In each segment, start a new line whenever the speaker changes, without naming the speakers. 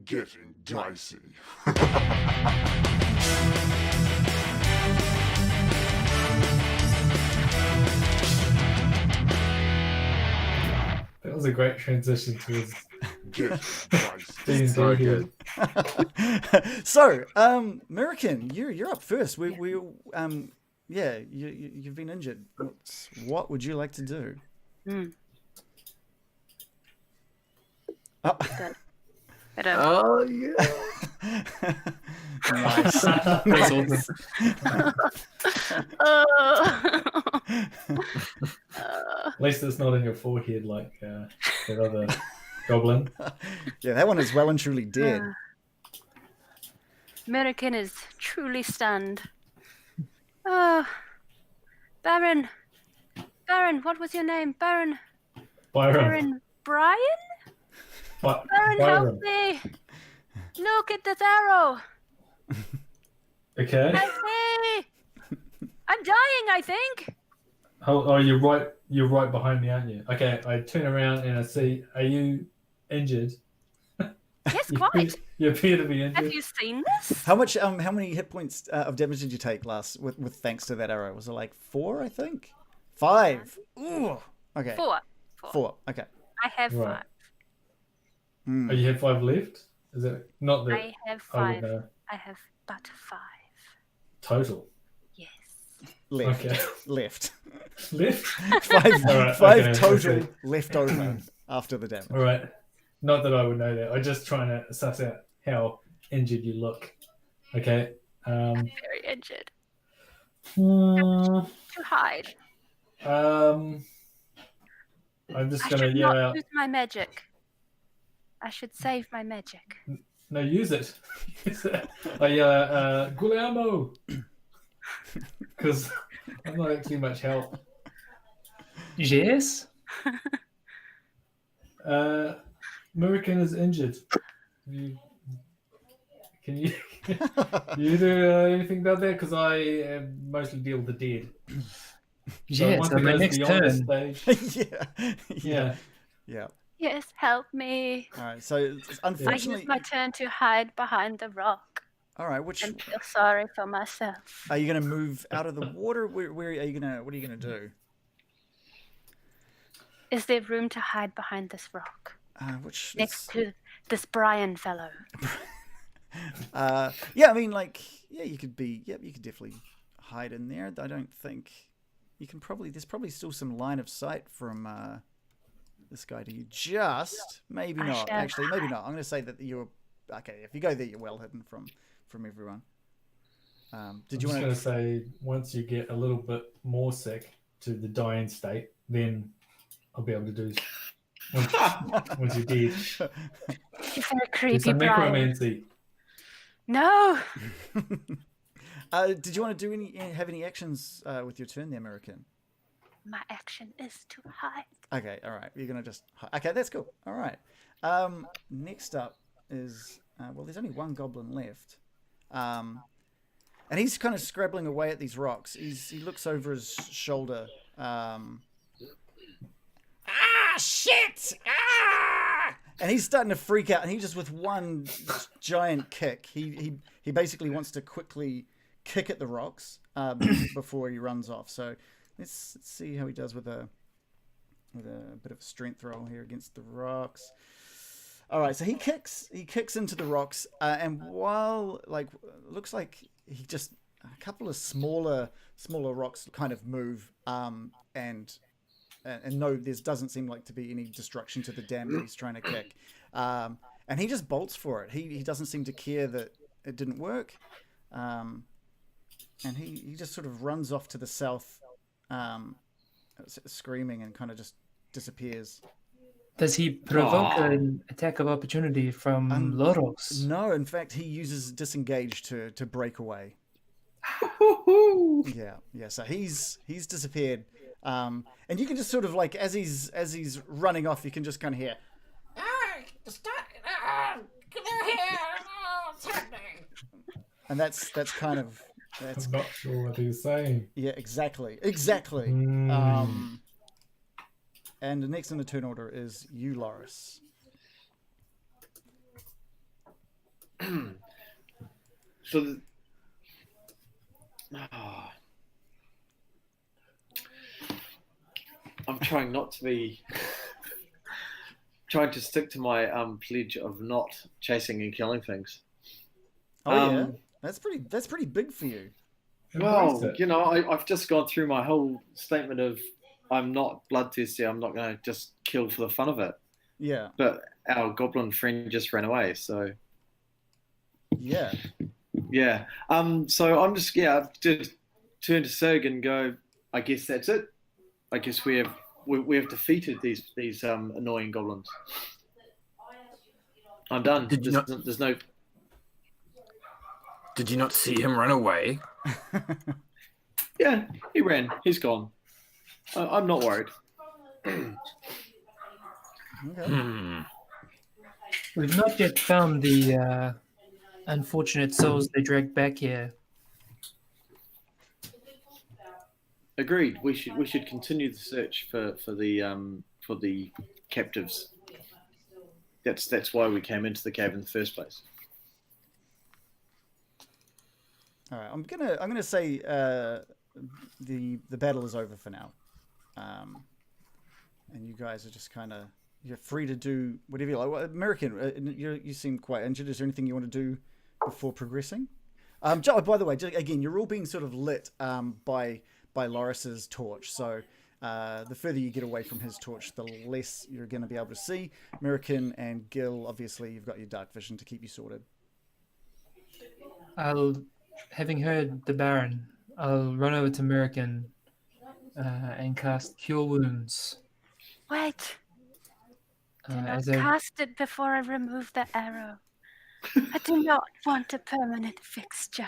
getting dicey.
That was a great transition to his
Getting dicey.
D&D
So
here.
good.
So, American, you're up first. You've been injured. What would you like to do? Oh.
Oh, yeah.
Nice.
That's awesome.
At least it's not in your forehead like that other goblin.
Yeah, that one is well and truly dead.
American is truly stunned. Oh, Baron, what was your name? Baron
Byron.
Brian? Baron, help me! Look at this arrow.
Okay.
I see. I'm dying, I think.
Oh, you're right behind me, aren't you? Okay, I turn around and I see, are you injured?
Yes, quite.
You appear to be injured.
Have you seen this?
How many hit points of damage did you take last with thanks to that arrow? Was it like 4, I think? 5. Ooh. Okay.
4.
4. Okay.
I have
Right.
5.
Oh, you have 5 left? Is it not that
I have
I would
5.
know?
I have but 5.
Total?
Yes.
Left.
Okay.
Left.
Left?
5
Alright,
5
okay,
total
okay.
left over after the damage.
All right. Not that I would know that. I'm just trying to suss out how injured you look. Okay.
I'm very injured.
Hmm,
To hide.
I'm just
I
going to
should
yell
not
out.
use my magic. I should save my magic.
No, use it. I yell out, Guillermo! Because I'm not actually much help.
Yes.
American is injured. Can you you do anything about that? Because I mostly deal with the dead.
Yes,
once
on
it
my
goes
next
beyond this
turn.
stage,
Yeah.
yeah.
Yes, help me.
All right. So
I use
unfortunately,
my turn to hide behind the rock
all right. Which
and feel sorry for myself.
are you going to move out of the water? Where are you going to? What are you going to do?
Is there room to hide behind this rock
Which
next to this Brian fellow?
yeah, I mean, like, yeah, you could definitely hide in there. I don't think you can there's probably still some line of sight from this guy to you. Just maybe
I
not.
shall
Actually, maybe not. I'm going to say that you're okay. If you go there, you're well hidden from everyone. Did you
I'm just
want
going to say, once you get a little bit more sick to the dying state, then I'll be able to do once you're dead.
You're very
Do
creepy,
some
Brian.
necromancy.
No.
Did you want to have any actions with your turn, the American?
My action is to hide.
Okay, all right. You're gonna just okay. That's cool. All right. Next up is there's only one goblin left, and he's kind of scrabbling away at these rocks. He looks over his shoulder. Shit! And he's starting to freak out, and he just with one giant kick, he basically wants to quickly kick at the rocks before he runs off. So let's see how he does with a bit of a strength roll here against the rocks. All right, so he kicks into the rocks, and while looks like he just a couple of smaller rocks kind of move, and no, there doesn't seem like to be any destruction to the dam that he's trying to kick. And he just bolts for it. He doesn't seem to care that it didn't work. And he just sort of runs off to the south, screaming, and kind of just disappears.
Does he provoke an attack of opportunity from Loros?
No, in fact, he uses disengage to break away. Yeah. So he's disappeared. And you can just sort of as he's running off, you can just kind of hear, what's happening? And that's kind of
I'm not sure what he's saying.
yeah, exactly. And the next in the turn order is you, Loris.
So, I'm trying not to be trying to stick to my pledge of not chasing and killing things.
Oh yeah, that's pretty big for you.
Well,
Embrace it.
you know, I've just gone through my whole statement of I'm not bloodthirsty. I'm not going to just kill for the fun of it.
Yeah,
But our goblin friend just ran away, so
yeah.
yeah. So I'm just I've just turn to Serg and go. I guess that's it. I guess we have defeated these annoying goblins. I'm done.
Did you
There's no.
Did you not see him run away?
Yeah, he ran. He's gone. I'm not worried.
Okay.
We've not yet found the unfortunate souls they dragged back here.
Agreed. We should continue the search for the captives. That's why we came into the cave in the first place.
All right, I'm gonna say the battle is over for now, and you guys are just kind of you're free to do whatever you like. Well, American, you seem quite injured. Is there anything you want to do before progressing? Joe, by the way, again, you're all being sort of lit by Loris's torch. So the further you get away from his torch, the less you're going to be able to see. American and Gil, obviously, you've got your dark vision to keep you sorted.
Having heard the Baron, I'll run over to American and cast Cure Wounds.
Wait. Do not
As I
cast it before I remove the arrow. I do not want a permanent fixture.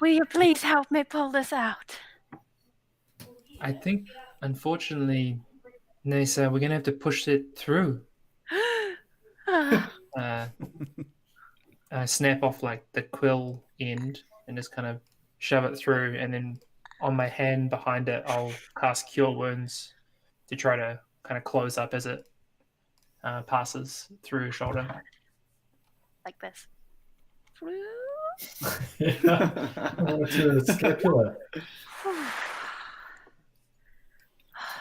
Will you please help me pull this out?
I think, unfortunately, Nessa, we're gonna have to push it through. Snap off like the quill end and just kind of shove it through, and then on my hand behind it, I'll cast Cure Wounds to try to kind of close up as it passes through his shoulder.
Like this.
To the scapula.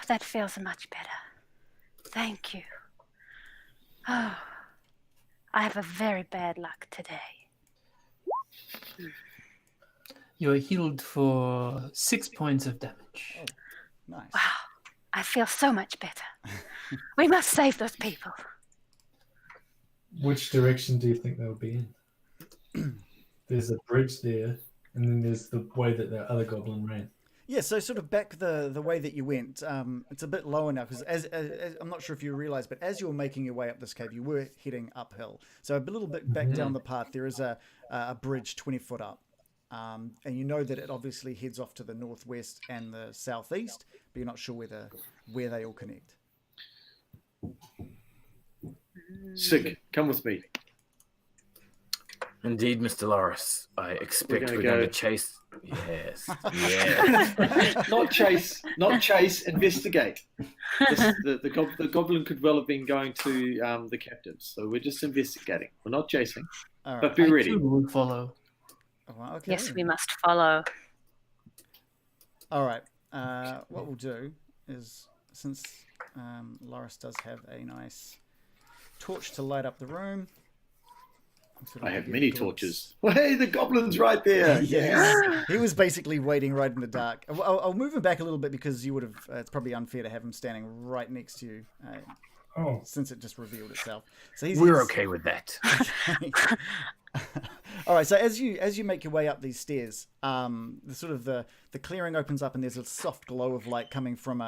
That feels much better. Thank you. Oh, I have a very bad luck today.
You're healed for 6 points of damage.
Oh, nice.
Wow, I feel so much better. We must save those people.
Which direction do you think they'll be in? There's a bridge there, and then there's the way that the other goblin ran.
Yeah, so sort of back the way that you went, it's a bit lower now because as I'm not sure if you realise, but as you were making your way up this cave, you were heading uphill. So a little bit back down the path, there is a bridge 20 foot up, and you know that it obviously heads off to the northwest and the southeast, but you're not sure where they all connect.
Sig, come with me.
Indeed, Mr. Loris. I expect we're
go.
going to chase. Yes. Yes.
Not chase. Investigate. The goblin could well have been going to the captives, so we're just investigating. We're not chasing,
All right.
but be ready.
I too will follow.
Oh, well, okay.
Yes, we must follow.
All right. What we'll do is, since Loris does have a nice torch to light up the room.
I have many torches. Well, hey, the goblin's right there.
Yes. He was basically waiting right in the dark. I'll move him back a little bit because you would have. It's probably unfair to have him standing right next to you, since it just revealed itself. So
We're okay with that.
All right. So as you make your way up these stairs, the clearing opens up and there's a soft glow of light coming from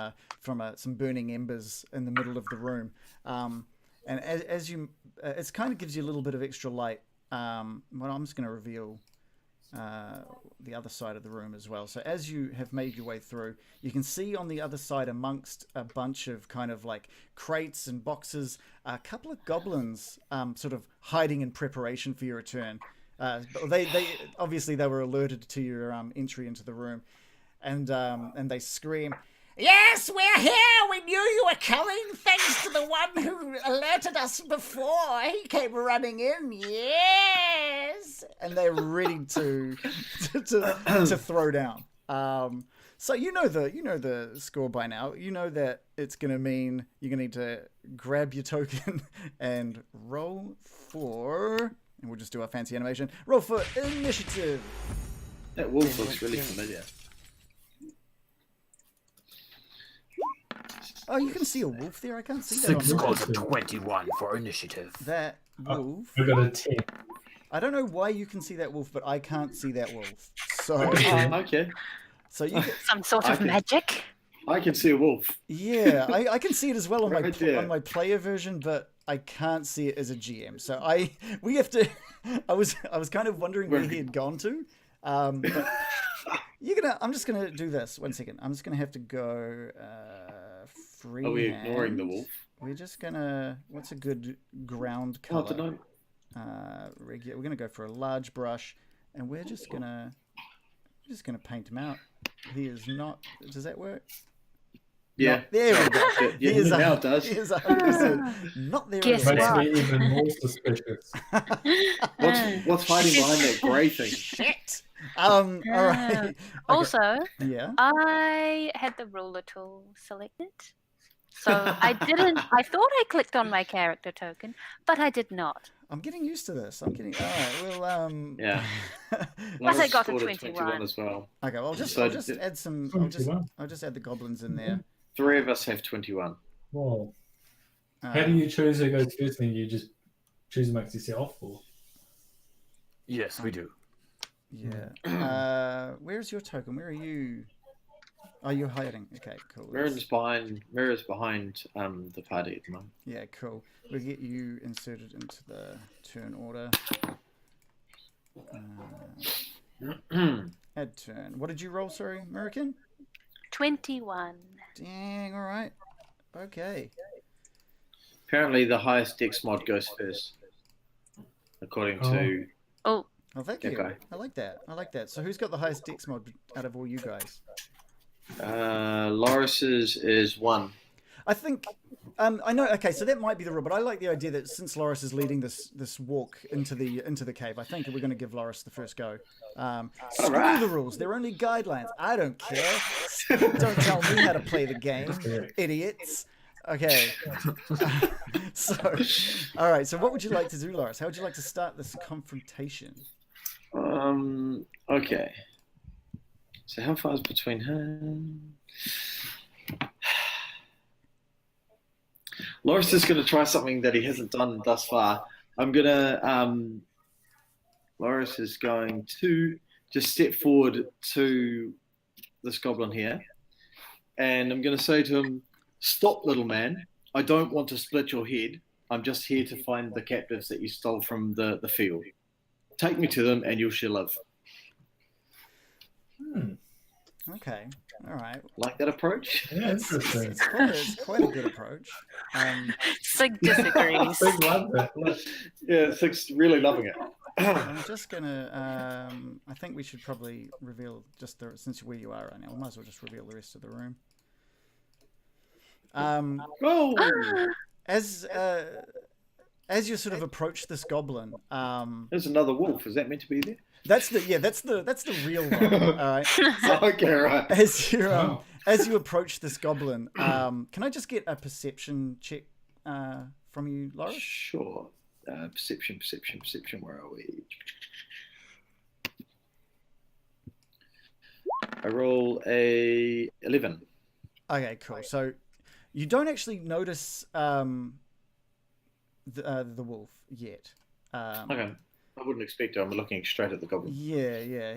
some burning embers in the middle of the room. And as you, it kind of gives you a little bit of extra light. Well, I'm just going to reveal the other side of the room as well. So as you have made your way through, you can see on the other side, amongst a bunch of kind of like crates and boxes, a couple of goblins sort of hiding in preparation for your return. They obviously they were alerted to your entry into the room, and they scream, Yes, we're here. We knew you were coming, thanks to the one who alerted us before. He came running in. Yes, and they're ready to throw down. So you know the score by now. You know that it's gonna mean you're gonna need to grab your token and roll for. And we'll just do our fancy animation. Roll for initiative.
That wolf looks really familiar.
Oh, you can see a wolf there. I can't see that.
Six
On
scores
the
of 21 for initiative.
that wolf.
I got a 10.
I don't know why you can see that wolf, but I can't see that wolf. So,
Okay.
so you,
Some sort of
Okay.
magic.
I can see a wolf.
yeah, I can see it as well on
Right there.
on my player version, but I can't see it as a GM. So we have to. I was kind of wondering where he had gone to. But I'm just gonna do this. 1 second. I'm just gonna have to go. Free.
Are we ignoring the wolf?
We're just gonna. What's a good ground
Oh, I
color?
don't know.
Regular. We're gonna go for a large brush, and we're just gonna paint him out. He is not. Does that work?
Yeah.
Not, there we go.
Yeah,
He is
now it does.
He is 100% not there.
Guess
at all.
Makes
what?
me even more suspicious.
What's hiding behind that grey thing?
Shit. All right. Okay.
Also,
Yeah.
I had the ruler tool selected. So I didn't. I thought I clicked on my character token, but I did not.
I'm getting used to this. I'm getting. All right. Well.
Yeah.
Plus I got a
scored
21.
as well.
Okay. Well,
So
I'll just add some. I'll just add the goblins in there.
3 of us have 21.
Whoa. How do you choose who goes first? Then you just choose amongst yourself, or
Yes, we do.
Yeah. Where's your token? Where are you? Oh, you're hiding. Okay, cool.
Mirror's behind the party at the moment.
Yeah, cool. We'll get you inserted into the turn order. Add turn. What did you roll, sorry, American?
21.
Dang, alright. Okay.
Apparently the highest dex mod goes first. According to
Oh,
Well, thank
that
you.
guy.
I like that. I like that. So who's got the highest dex mod out of all you guys?
Loris's is 1.
I think I know. Okay, so that might be the rule, but I like the idea that since Loris is leading this walk into the cave, I think we're going to give Loris the first go. Screw
right.
the rules; they're only guidelines. I don't care. Don't tell me how to play the game, idiots. Okay. So, all right. So, what would you like to do, Loris? How would you like to start this confrontation?
Okay. So how far is between him? Loris is going to try something that he hasn't done thus far. Loris is going to just step forward to this goblin here. And I'm going to say to him, "Stop, little man. I don't want to split your head. I'm just here to find the captives that you stole from the field. Take me to them and you shall live."
Okay. All right.
Like that approach?
yeah, interesting.
It's quite a good approach.
Sig disagrees.
Big love that. Look,
Yeah, Sig's really loving it.
I'm just gonna. I think we should probably reveal just since where you are right now. We might as well just reveal the rest of the room.
Oh,
As you sort of approach this goblin,
there's another wolf. Is that meant to be there?
that's the real one. All right.
Okay, right.
As you approach this goblin, can I just get a perception check from you, Loris?
Sure. Perception. Where are we? I roll a 11.
Okay, cool. So you don't actually notice the wolf yet.
Okay. I wouldn't expect it. I'm looking straight at the goblin.
Yeah.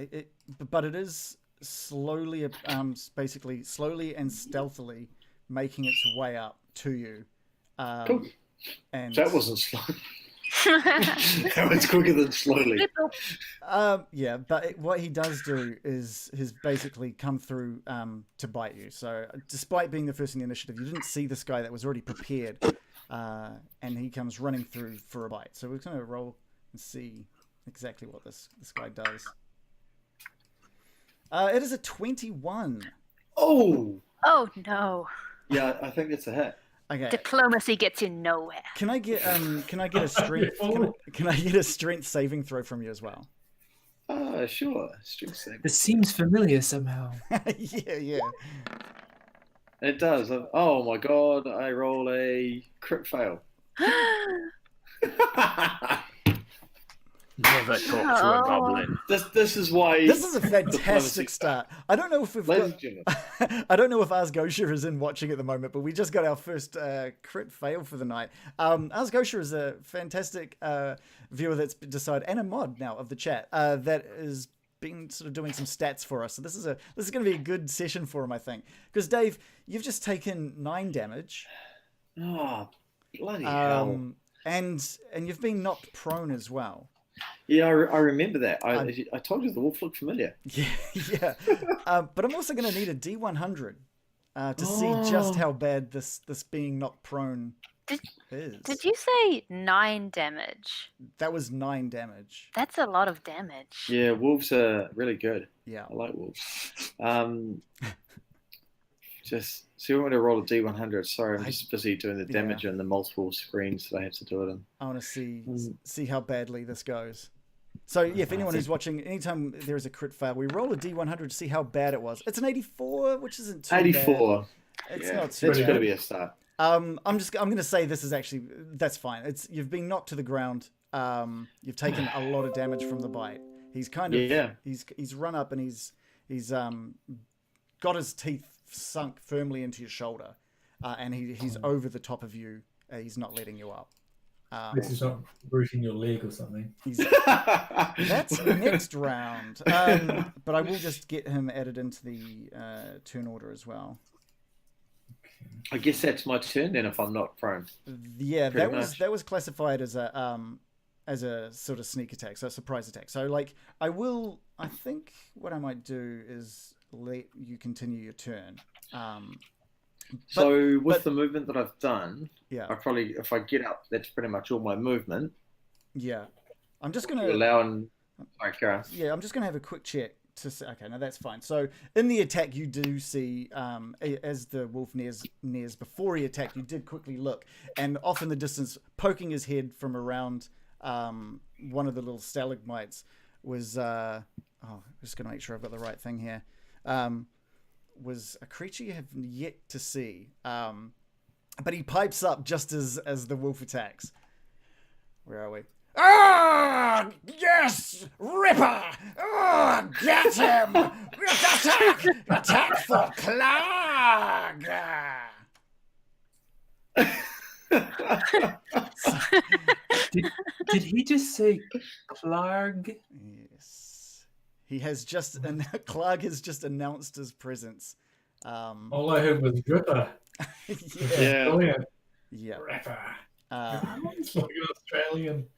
But it is slowly, basically slowly and stealthily making its way up to you.
Cool.
And
That wasn't slow. That was quicker than slowly.
yeah, but what he does do is basically come through to bite you. So despite being the first in the initiative, you didn't see this guy that was already prepared, and he comes running through for a bite. So we're going to roll and see exactly what this guy does. It is a 21.
Oh,
Oh no.
Yeah, I think it's a hit.
Okay.
Diplomacy gets you nowhere.
Can I get a strength? Can I get a strength saving throw from you as well?
Sure. Strength save.
This seems familiar somehow.
Yeah.
It does. Oh my god! I roll a crit fail.
Never talk to a goblin.
This is why.
This is a fantastic
diplomacy
start. I don't know if we've
Ladies
got,
and gentlemen.
I don't know if Asgosha is in watching at the moment, but we just got our first crit fail for the night. Asgosha is a fantastic viewer that's decided, and a mod now of the chat that is been sort of doing some stats for us. So this is going to be a good session for him, I think. Because Dave, you've just taken 9 damage.
Oh, bloody hell!
And you've been knocked prone as well.
Yeah, I remember that. I told you the wolf looked familiar.
Yeah. But I'm also going to need a D100 to see just how bad this being knocked prone is.
Did you say 9 damage?
That was 9 damage.
That's a lot of damage.
Yeah, wolves are really good.
Yeah.
I like wolves. Just so you want me to roll a D100? Sorry, I'm just busy doing the damage on the multiple screens that I have to do it in.
I want to see how badly this goes. So yeah, if anyone who's watching, anytime there is a crit fail, we roll a D100 to see how bad it was. It's an 84, which isn't too
84.
bad. It's
Yeah,
not too
that's
bad.
got to be a start.
I'm going to say this is actually, that's fine. You've been knocked to the ground. You've taken a lot of damage from the bite. He's kind of he's run up and he's got his teeth sunk firmly into your shoulder, and he's over the top of you. He's not letting you up.
This is not bruising your leg or something.
That's next round. But I will just get him added into the turn order as well.
I guess that's my turn then if I'm not prone.
Yeah,
Pretty
that was classified as a sort of sneak attack, so a surprise attack. So like I think what I might do is let you continue your turn.
So with the movement that I've done,
yeah,
I probably, if I get up, that's pretty much all my movement.
Yeah, I'm just gonna
allowing. Sorry, Karen.
Yeah, I'm just gonna have a quick check to say. Okay, no, that's fine. So in the attack, you do see as the wolf nears before he attacked, you did quickly look, and off in the distance, poking his head from around one of the little stalagmites was. I'm just gonna make sure I've got the right thing here. Was a creature you have yet to see. But he pipes up just as the wolf attacks. Where are we? Ah, yes, Ripper! Ah, get him! Attack for Clag!
Did he just say Clarg?
Yes. He has just, and Clag has just announced his presence.
All I heard was Ripper.
Yeah.
Brilliant.
Yeah.
Ripper.
It's
like an Australian.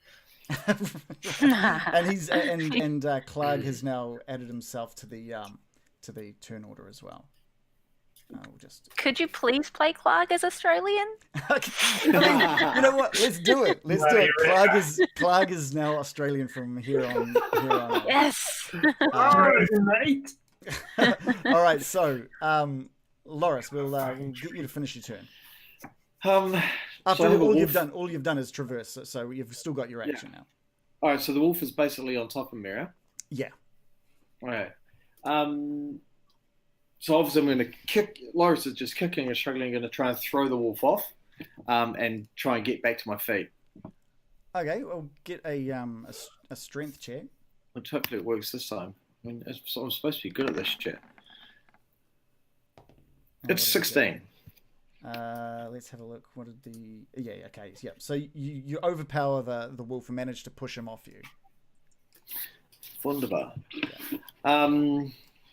and Clag has now added himself to the turn order as well. I'll just.
Could you please play Clark as Australian?
You know what? Let's do it. Let's do it. Clag is now Australian from here on.
Yes.
Mate.
All right. So, Loris, we'll get you to finish your turn. After all you've done is traverse, so you've still got your action now.
All right. So the wolf is basically on top of Mira.
Yeah.
All right. So obviously I'm going to kick. Loris is just kicking and struggling. I'm going to try and throw the wolf off, and try and get back to my feet.
Okay, well, get a strength check.
And hopefully it works this time. I mean, I'm supposed to be good at this shit. It's 16.
Let's have a look. What did the? Yeah. Okay. Yeah. So you overpower the wolf and manage to push him off you.
Wunderbar.
Yeah.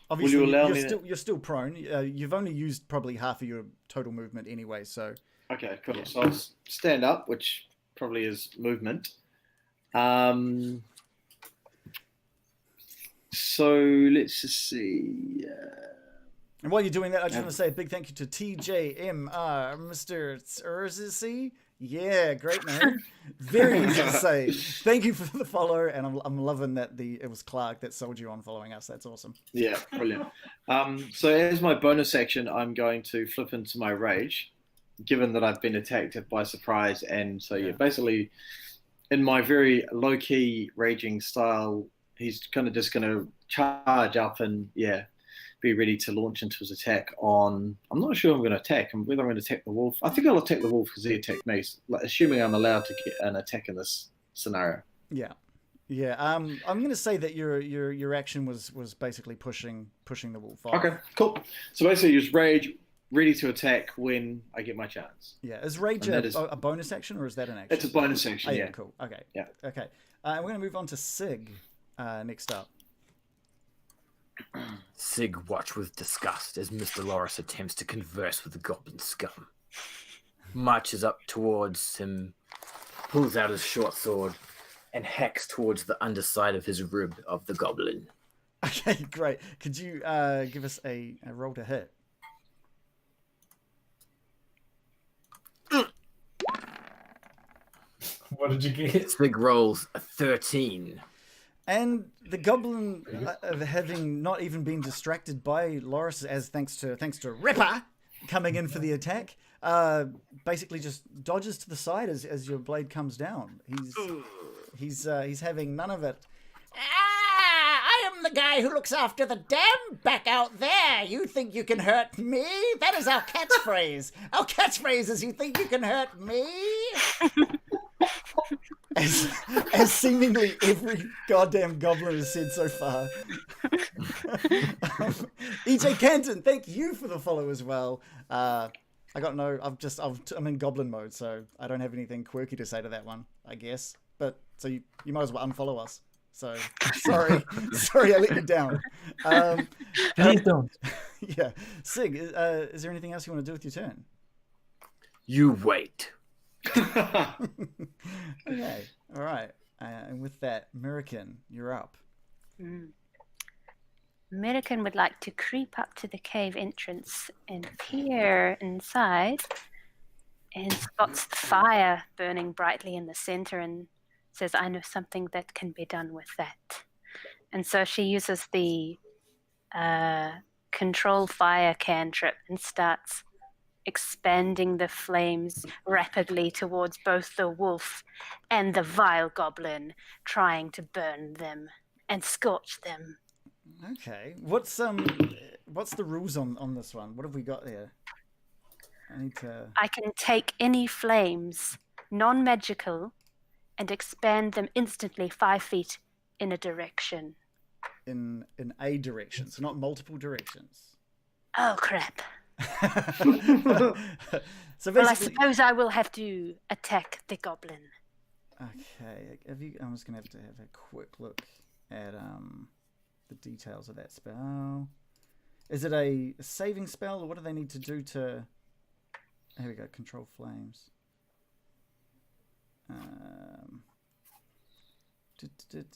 Obviously,
will you allow
you're still prone. You've only used probably half of your total movement anyway. So.
Okay. Cool.
Yeah.
So I'll stand up, which probably is movement. So let's just see.
And while you're doing that, I just want to say a big thank you to TJMR, Mr. Urzici, Yeah, great name. Very easy to say. Thank you for the follow, and I'm loving that it was Clark that sold you on following us. That's awesome.
Yeah, brilliant. So as my bonus action, I'm going to flip into my rage, given that I've been attacked by surprise, and so yeah, basically, in my very low key raging style, he's kind of just going to charge up and be ready to launch into his attack on. I'm not sure I'm going to attack him, whether I'm going to attack the wolf. I think I'll attack the wolf because he attacked me, assuming I'm allowed to get an attack in this scenario.
Yeah. I'm going to say that your action was basically pushing the wolf off.
Okay, cool. So basically, use rage, ready to attack when I get my chance.
Yeah, is rage a bonus action or is that an action?
It's a bonus action.
Yeah, cool. Okay.
Yeah.
Okay. We're going to move on to Sig next up.
Sig watch with disgust as Mr. Loris attempts to converse with the goblin scum. Marches up towards him, pulls out his short sword, and hacks towards the underside of his rib of the goblin.
Okay, great. Could you give us a roll to hit?
What did you get?
Sig rolls a 13.
And the goblin, having not even been distracted by Loris, as thanks to Ripper coming in for the attack, basically just dodges to the side as your blade comes down. He's having none of it. I am the guy who looks after the dam back out there. You think you can hurt me? That is our catchphrase. Our catchphrase is, you think you can hurt me? As seemingly every goddamn goblin has said so far. EJ Canton, thank you for the follow as well. I'm in goblin mode, so I don't have anything quirky to say to that one, I guess. But so you might as well unfollow us. So sorry I let you down.
Please don't.
Yeah, Sig, is there anything else you want to do with your turn?
You wait.
Okay, all right. And with that, American, you're up.
American would like to creep up to the cave entrance and peer inside, and spots the fire burning brightly in the center and says, I know something that can be done with that. And so she uses the control fire cantrip and starts expanding the flames rapidly towards both the wolf and the vile goblin, trying to burn them and scorch them.
Okay. What's the rules on this one? What have we got there? I
can take any flames, non-magical, and expand them instantly 5 feet in a direction.
In a direction, so not multiple directions.
Oh crap.
So
well, I suppose I will have to attack the goblin.
Okay, I'm just gonna have a quick look at the details of that spell. Is it a saving spell, or what do they need to do to? Here we go. Control flames.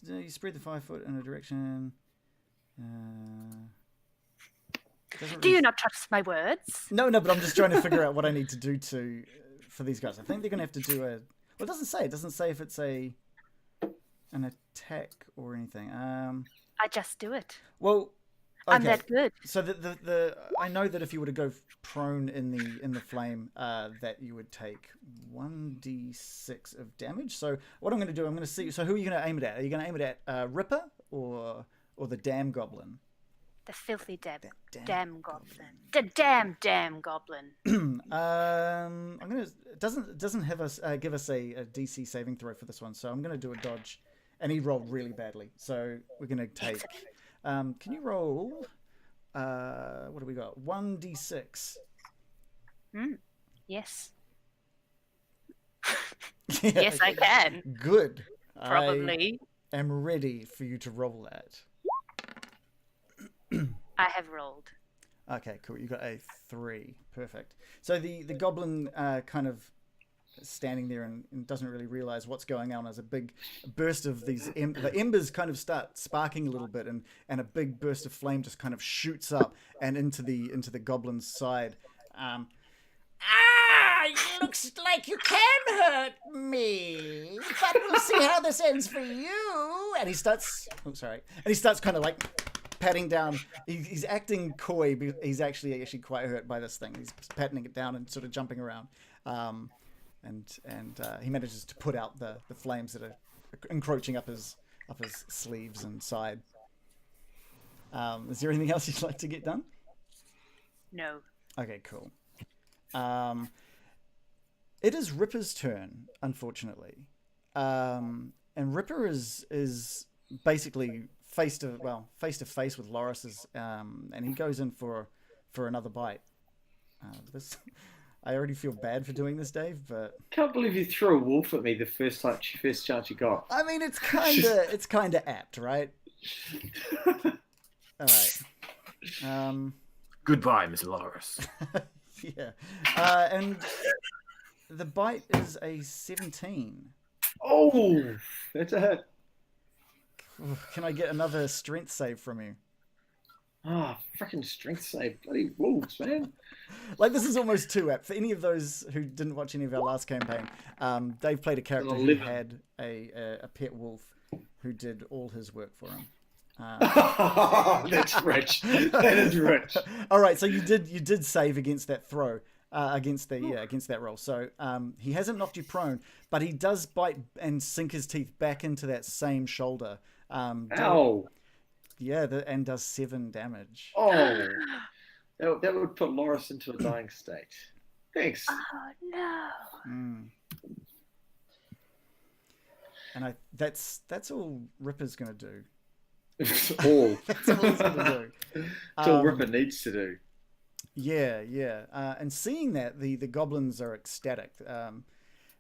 You spread the 5 foot in a direction.
Do you not trust my words?
No, but I'm just trying to figure out what I need to do for these guys. I think they're going to have to do well, it doesn't say. It doesn't say if it's an attack or anything.
I just do it.
Well, okay.
I'm that good.
So I know that if you were to go prone in the flame, that you would take 1d6 of damage. So what I'm going to do, I'm going to see. So who are you going to aim it at? Are you going to aim it at Ripper or the Dam Goblin?
The filthy damn goblin. The damn goblin.
I'm gonna. It doesn't have us give us a DC saving throw for this one, so I'm gonna do a dodge, and he rolled really badly. So we're gonna take. Can you roll? What do we got? 1d6.
Yes.
Yeah,
yes, I can.
Good.
Probably.
I am ready for you to roll that.
I have rolled.
Okay, cool. You got a 3. Perfect. So the goblin kind of standing there and doesn't really realize what's going on as a big burst of these the embers kind of start sparking a little bit, and a big burst of flame just kind of shoots up and into the goblin's side. Looks like you can hurt me, but we'll see how this ends for you. And he starts. Oh, sorry. And he starts kind of like patting down. He's acting coy, but he's actually quite hurt by this thing. He's patting it down and sort of jumping around. And he manages to put out the flames that are encroaching up his sleeves and side. Is there anything else you'd like to get done?
No.
Okay, cool. It is Ripper's turn, unfortunately, and Ripper is basically face to face with Loris, and he goes in for another bite. I already feel bad for doing this, Dave, but
Can't believe you threw a wolf at me the first chance you got.
I mean it's kind of apt, right? All right.
Goodbye, Miss Loris.
Yeah. And the bite is a 17.
Oh, that's a hit.
Can I get another strength save from you?
Freaking strength save. Bloody wolves, man.
Like, this is almost too apt. For any of those who didn't watch any of our last campaign, Dave played a character who had a pet wolf who did all his work for him.
That's rich. That is rich.
All right, so you did save against that throw, against that roll. So he hasn't knocked you prone, but he does bite and sink his teeth back into that same shoulder.
Ow.
Yeah, and does 7 damage.
Oh, that would put Loris into a dying state. Thanks.
Oh no.
And that's all Ripper's gonna do.
All.
That's all he's gonna do.
That's all Ripper needs to do.
Yeah. And seeing that, the goblins are ecstatic.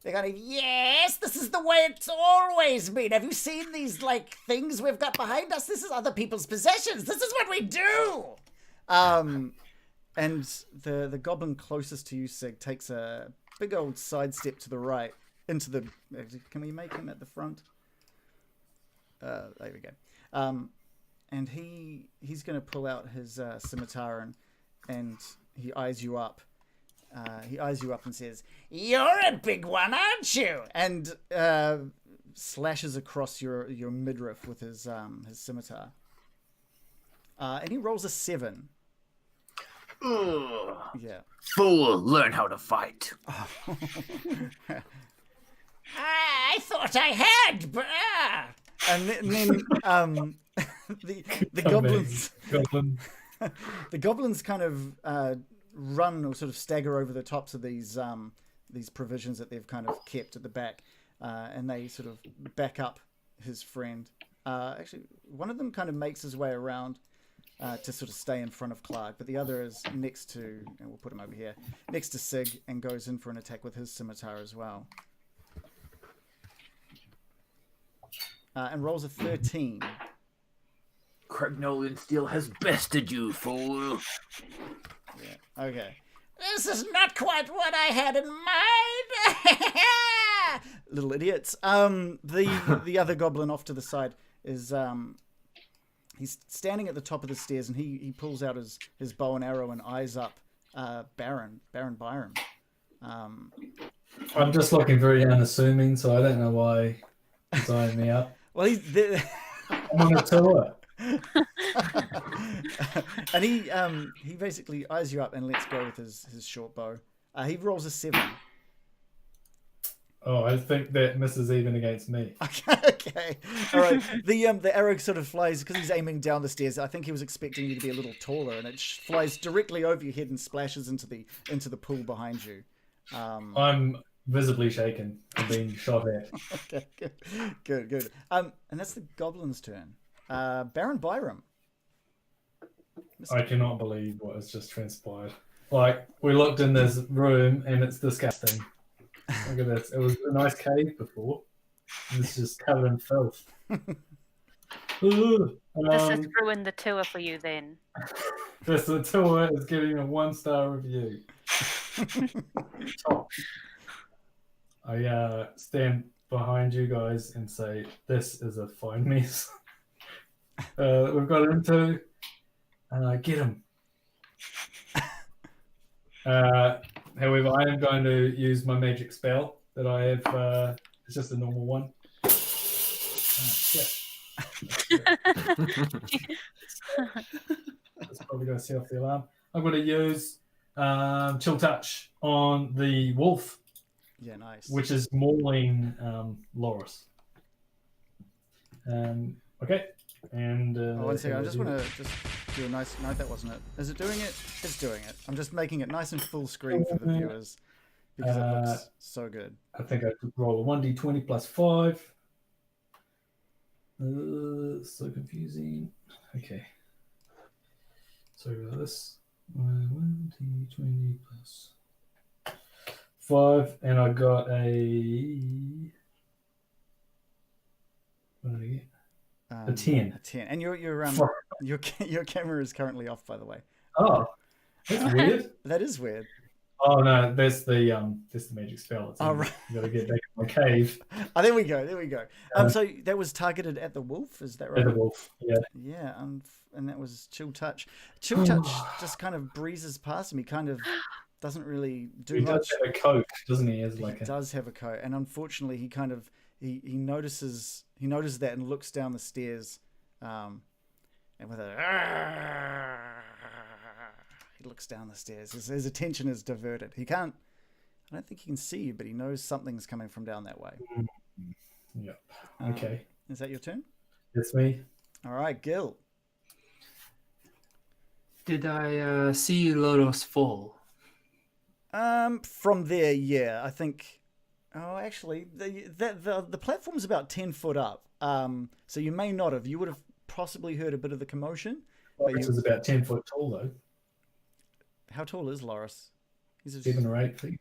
They're kind of, yes, this is the way it's always been. Have you seen these, like, things we've got behind us? This is other people's possessions. This is what we do. And the goblin closest to you, Sig, takes a big old sidestep to the right into the... Can we make him at the front? There we go. And he's going to pull out his scimitar and he eyes you up. He eyes you up and says, "You're a big one, aren't you?" And slashes across your midriff with his scimitar. And he rolls a 7.
Ugh.
Yeah.
Fool, learn how to fight.
I thought I had, but and then the goblins the goblins kind of run or sort of stagger over the tops of these provisions that they've kind of kept at the back, and they sort of back up his friend. Actually, one of them kind of makes his way around to sort of stay in front of Clark, but the other is next to, and we'll put him over here, next to Sig, and goes in for an attack with his scimitar as well. And rolls a 13.
Craig Nolan Steel has bested you, fool.
Yeah. Okay. This is not quite what I had in mind. Little idiots. The other goblin off to the side is he's standing at the top of the stairs, and he pulls out his bow and arrow and eyes up Baron Byram.
I'm just looking very unassuming, so I don't know why he's eyeing me up.
Well,
I'm on a tour.
And he basically eyes you up and lets go with his short bow. He rolls a 7.
Oh, I think that misses even against me.
Okay. All right. The arrow sort of flies because he's aiming down the stairs. I think he was expecting you to be a little taller, and it flies directly over your head and splashes into the pool behind you.
I'm visibly shaken and being shot at.
Okay, good. And that's the goblin's turn. Baron Byram.
I cannot believe what has just transpired. Like, we looked in this room and it's disgusting. Look at this. It was a nice cave before. It's just covered in filth.
This has ruined the tour for you then.
The tour is getting a 1-star review. I stand behind you guys and say, this is a fine mess. We've got into, and I get him. However, I am going to use my magic spell that I have. It's just a normal one. Shit. That's probably going to set off the alarm. I'm going to use Chill Touch on the wolf.
Yeah, nice.
Which is mauling Loris. Okay. And
one second, I just want to just do a nice. No, that wasn't it. Is it doing it? It's doing it. I'm just making it nice and full screen for the viewers because it looks so good.
I think I could roll a 1d20 plus 5. So confusing. Okay. Sorry about this. 1d20 plus 5, and I got a. What did I get? A 10.
A 10. And your camera is currently off, by the way.
Oh, that's weird.
That is weird.
Oh no, that's the magic spell. It's
right.
You gotta get back in my cave.
Oh, there we go. There we go. So that was targeted at the wolf, is that right?
At the wolf, yeah.
Yeah, and that was Chill Touch. Chill Touch just kind of breezes past him. He kind of doesn't really do much.
He does have a coat, doesn't he?
He does have a coat, and unfortunately, he kind of he notices that and looks down the stairs, and with a he looks down the stairs. His attention is diverted. I don't think he can see you, but he knows something's coming from down that way.
Yeah. Okay.
Is that your turn?
It's me.
All right, Gil.
Did I see Loros fall?
From there, yeah, I think. Oh, actually, the platform's about 10 foot up. So you may not have. You would have possibly heard a bit of the commotion.
Loris is about 10 foot tall, though.
How tall is Loris? He's
7 or 8 feet.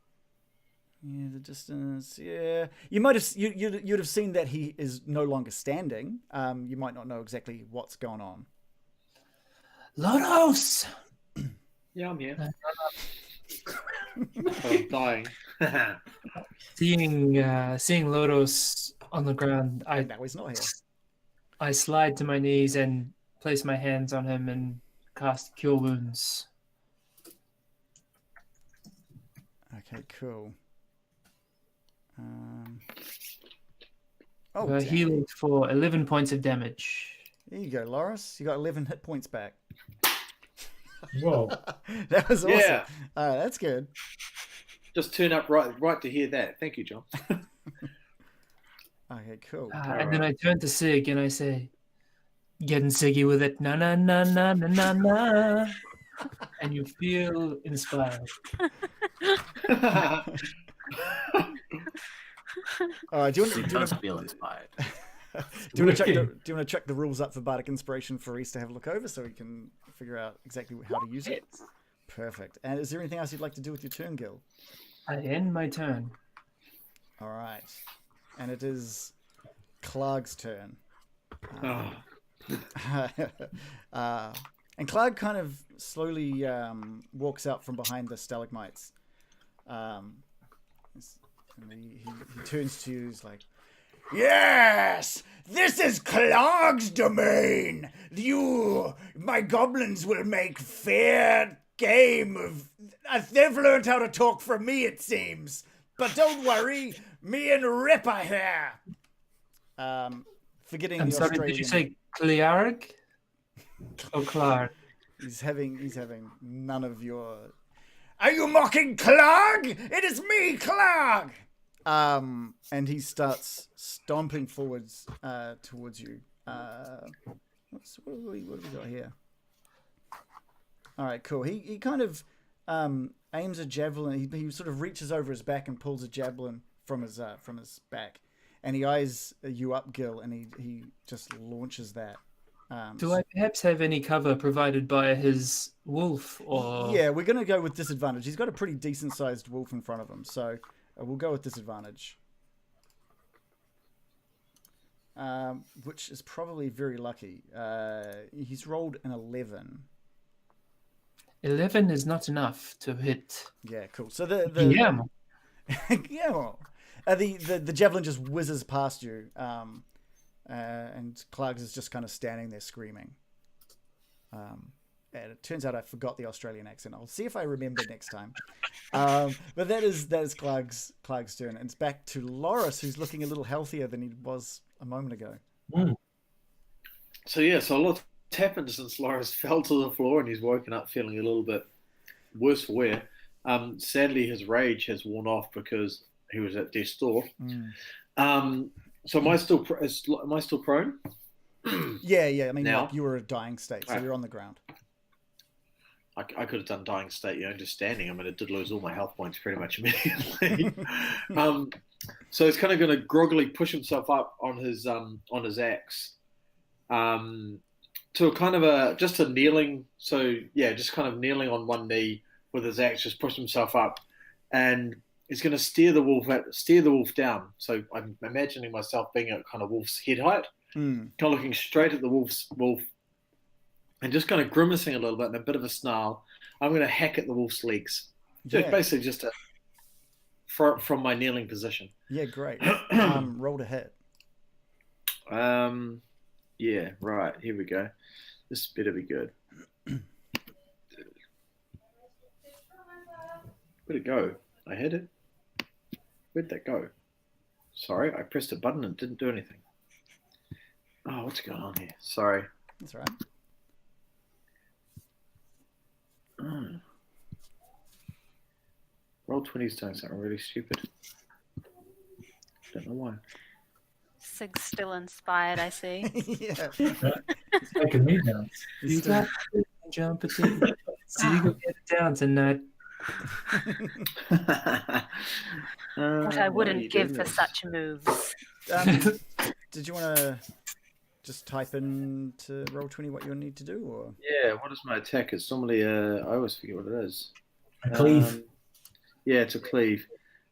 Yeah, the distance. Yeah, you might have. You'd have seen that he is no longer standing. You might not know exactly what's going on.
Loros.
Yeah, I'm here. I'm dying.
Seeing Loros on the ground,
Now he's not here.
I slide to my knees and place my hands on him and cast Cure Wounds.
Okay, cool.
Healing for 11 points of damage.
There you go, Loris. You got 11 hit points back.
Whoa.
That was awesome.
Yeah.
That's good.
Just turn up right to hear that. Thank you, John.
Okay, cool.
And then I turn to Sig and I say, "Getting Siggy with it, na na na na na na na," and you feel inspired.
All right, do you want
to feel inspired?
Do you want to check the rules up for Bardic Inspiration for Reese to have a look over so we can figure out exactly how to use it? Perfect. And is there anything else you'd like to do with your turn, Gil?
I end my turn.
All right. And it is Clark's turn. And Clark kind of slowly walks out from behind the stalagmites. And he turns to you, he's like, "Yes, this is Clark's domain. My goblins will make fair game of... They've learned how to talk from me, it seems. But don't worry, me and Rip are here." Forgetting
I'm
the
sorry,
Australian...
did you say Clark? Oh, Clark.
He's having none of your... "Are you mocking Clark? It is me, Clark!" And he starts stomping forwards towards you. What have we got here? All right, cool. He kind of aims a javelin. He sort of reaches over his back and pulls a javelin from his back, and he eyes you up, Gil, and he just launches that.
Do I perhaps have any cover provided by his wolf? Or
yeah, we're gonna go with disadvantage. He's got a pretty decent sized wolf in front of him, so we'll go with disadvantage. Which is probably very lucky. He's rolled an 11.
11 is not enough to hit.
Yeah, cool. So the the javelin just whizzes past you, and Clark is just kind of standing there screaming. and it turns out I forgot the Australian accent. I'll see if I remember next time. But that is Clark's turn, and it's back to Loris, who's looking a little healthier than he was a moment ago.
So a lot's happened since Loris fell to the floor, and he's woken up feeling a little bit worse for wear. Sadly, his rage has worn off because he was at death's door. So am I still prone?
Yeah. I mean,
Now?
like, you were a dying state, so you're on the ground.
I could have done dying state, just standing. I mean, it did lose all my health points pretty much immediately. So he's kind of going to groggily push himself up on his axe, to a kind of just a kneeling. So just kind of kneeling on one knee with his axe, just push himself up, and he's going to steer the wolf down. So I'm imagining myself being at kind of wolf's head height, kind of looking straight at the wolf. And just kind of grimacing a little bit and a bit of a snarl. I'm going to hack at the wolf's legs. Basically just from my kneeling position.
Yeah, great. Roll to hit.
Yeah, right. Here we go. This better be good. Where'd it go? I hit it. Where'd that go? Sorry, I pressed a button and it didn't do anything. Oh, what's going on here? Sorry.
That's all right.
Roll20's doing something really stupid. Don't know why.
Sig's still inspired, I see.
Yeah.
It's making me dance.
You got to jump it in. So you can get it down tonight.
What I wouldn't give for such moves.
Did you want to just type into Roll20 what you'll need to do, or?
Yeah, what is my attack? It's normally I always forget what it is.
A cleave.
Yeah, it's a cleave.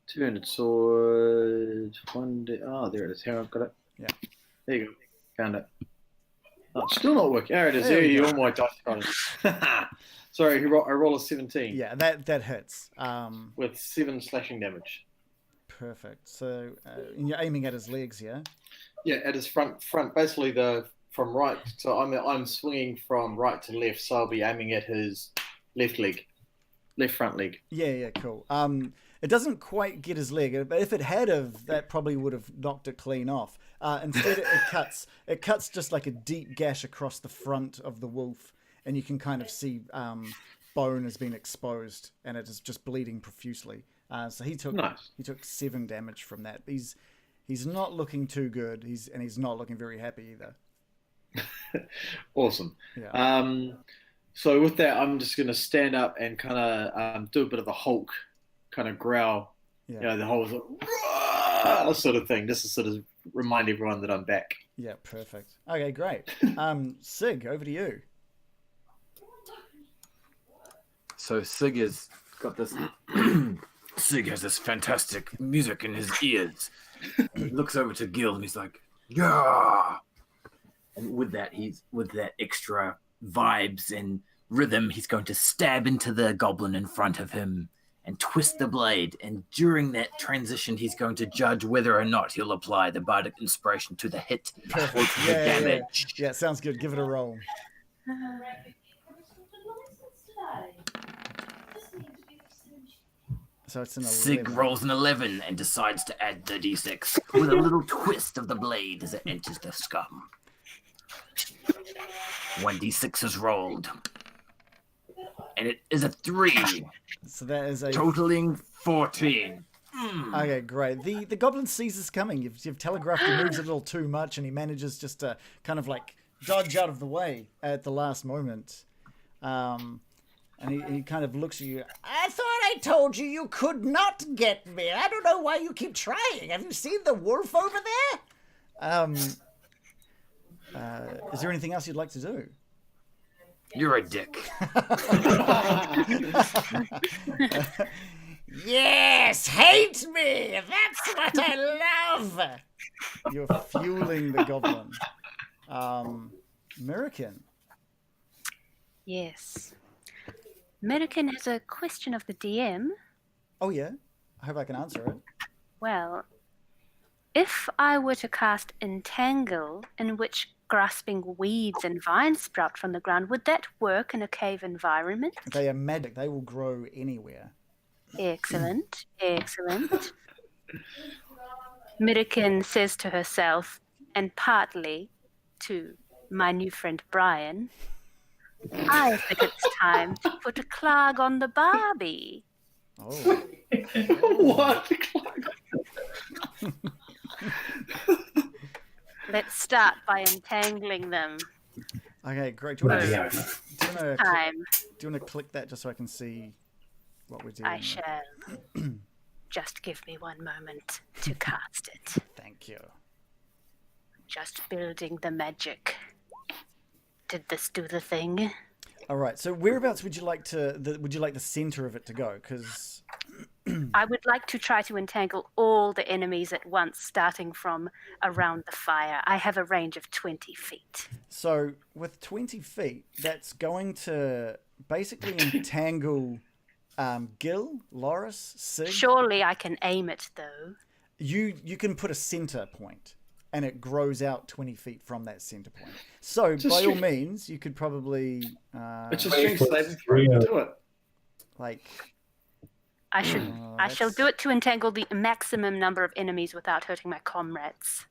Two-handed sword. There it is. Here, I've got it.
Yeah.
There you go. Found it. Oh, it's still not working. There it is.
There we
There
go.
all my dice rolls. Sorry, I roll a 17.
Yeah, that hits.
With 7 slashing damage.
Perfect. So and you're aiming at his legs, yeah?
Yeah, at his front. Basically, from right. So I'm swinging from right to left. So I'll be aiming at his left front leg.
Yeah, cool. It doesn't quite get his leg, but if it had that probably would have knocked it clean off. Instead, it cuts just like a deep gash across the front of the wolf, and you can kind of see bone has been exposed, and it is just bleeding profusely. So he took 7 damage from that. He's not looking too good. He's not looking very happy either.
Awesome.
Yeah.
So with that, I'm just going to stand up and kind of do a bit of a Hulk kind of growl.
Yeah.
The whole sort of thing. Just to sort of remind everyone that I'm back.
Yeah, perfect. Okay, great. Sig, over to you.
So Sig has got this. Sig has this fantastic music in his ears. He looks over to Gil and he's like, "Yeah!" And with that extra vibes and rhythm, he's going to stab into the goblin in front of him and twist the blade. And during that transition, he's going to judge whether or not he'll apply the bardic inspiration to the hit or to the damage.
Yeah, sounds good. Give it a roll. So it's an 11.
Sig rolls an 11 and decides to add the d6 with a little twist of the blade as it enters the scum. 1d6 is rolled. And it is a 3.
So that is a
totaling 14.
Okay, great. The goblin sees this coming. You've telegraphed your moves a little too much, and he manages just to kind of like dodge out of the way at the last moment. And he kind of looks at you. I thought I told you could not get me. I don't know why you keep trying. Have you seen the wolf over there? Is there anything else you'd like to do?
You're a dick.
Yes, hate me. That's what I love. You're fueling the goblin. American.
Yes. American has a question of the DM.
Oh, yeah? I hope I can answer it.
Well, if I were to cast Entangle, in which grasping weeds and vines sprout from the ground. Would that work in a cave environment?
They are magic. They will grow anywhere.
Excellent, excellent. Mirikin says to herself, and partly to my new friend Brian, I think it's time to put a clog on the Barbie.
Oh.
What?
Let's start by entangling them.
Okay, great. Do you want
Yeah.
to click that just so I can see what we're doing?
I shall. Just give me one moment to cast it.
Thank you.
Just building the magic. Did this do the thing?
All right. So whereabouts would you like the center of it to go? Because
I would like to try to entangle all the enemies at once, starting from around the fire. I have a range of 20 feet.
so with 20 feet, that's going to basically entangle Gil, Loris, Sig.
Surely I can aim it, though.
You can put a center point, and it grows out 20 feet from that center point. So
Just
by all
shoot.
means, you could probably
It's a strength saving throw. Do it.
like
I shall do it to entangle the maximum number of enemies without hurting my comrades.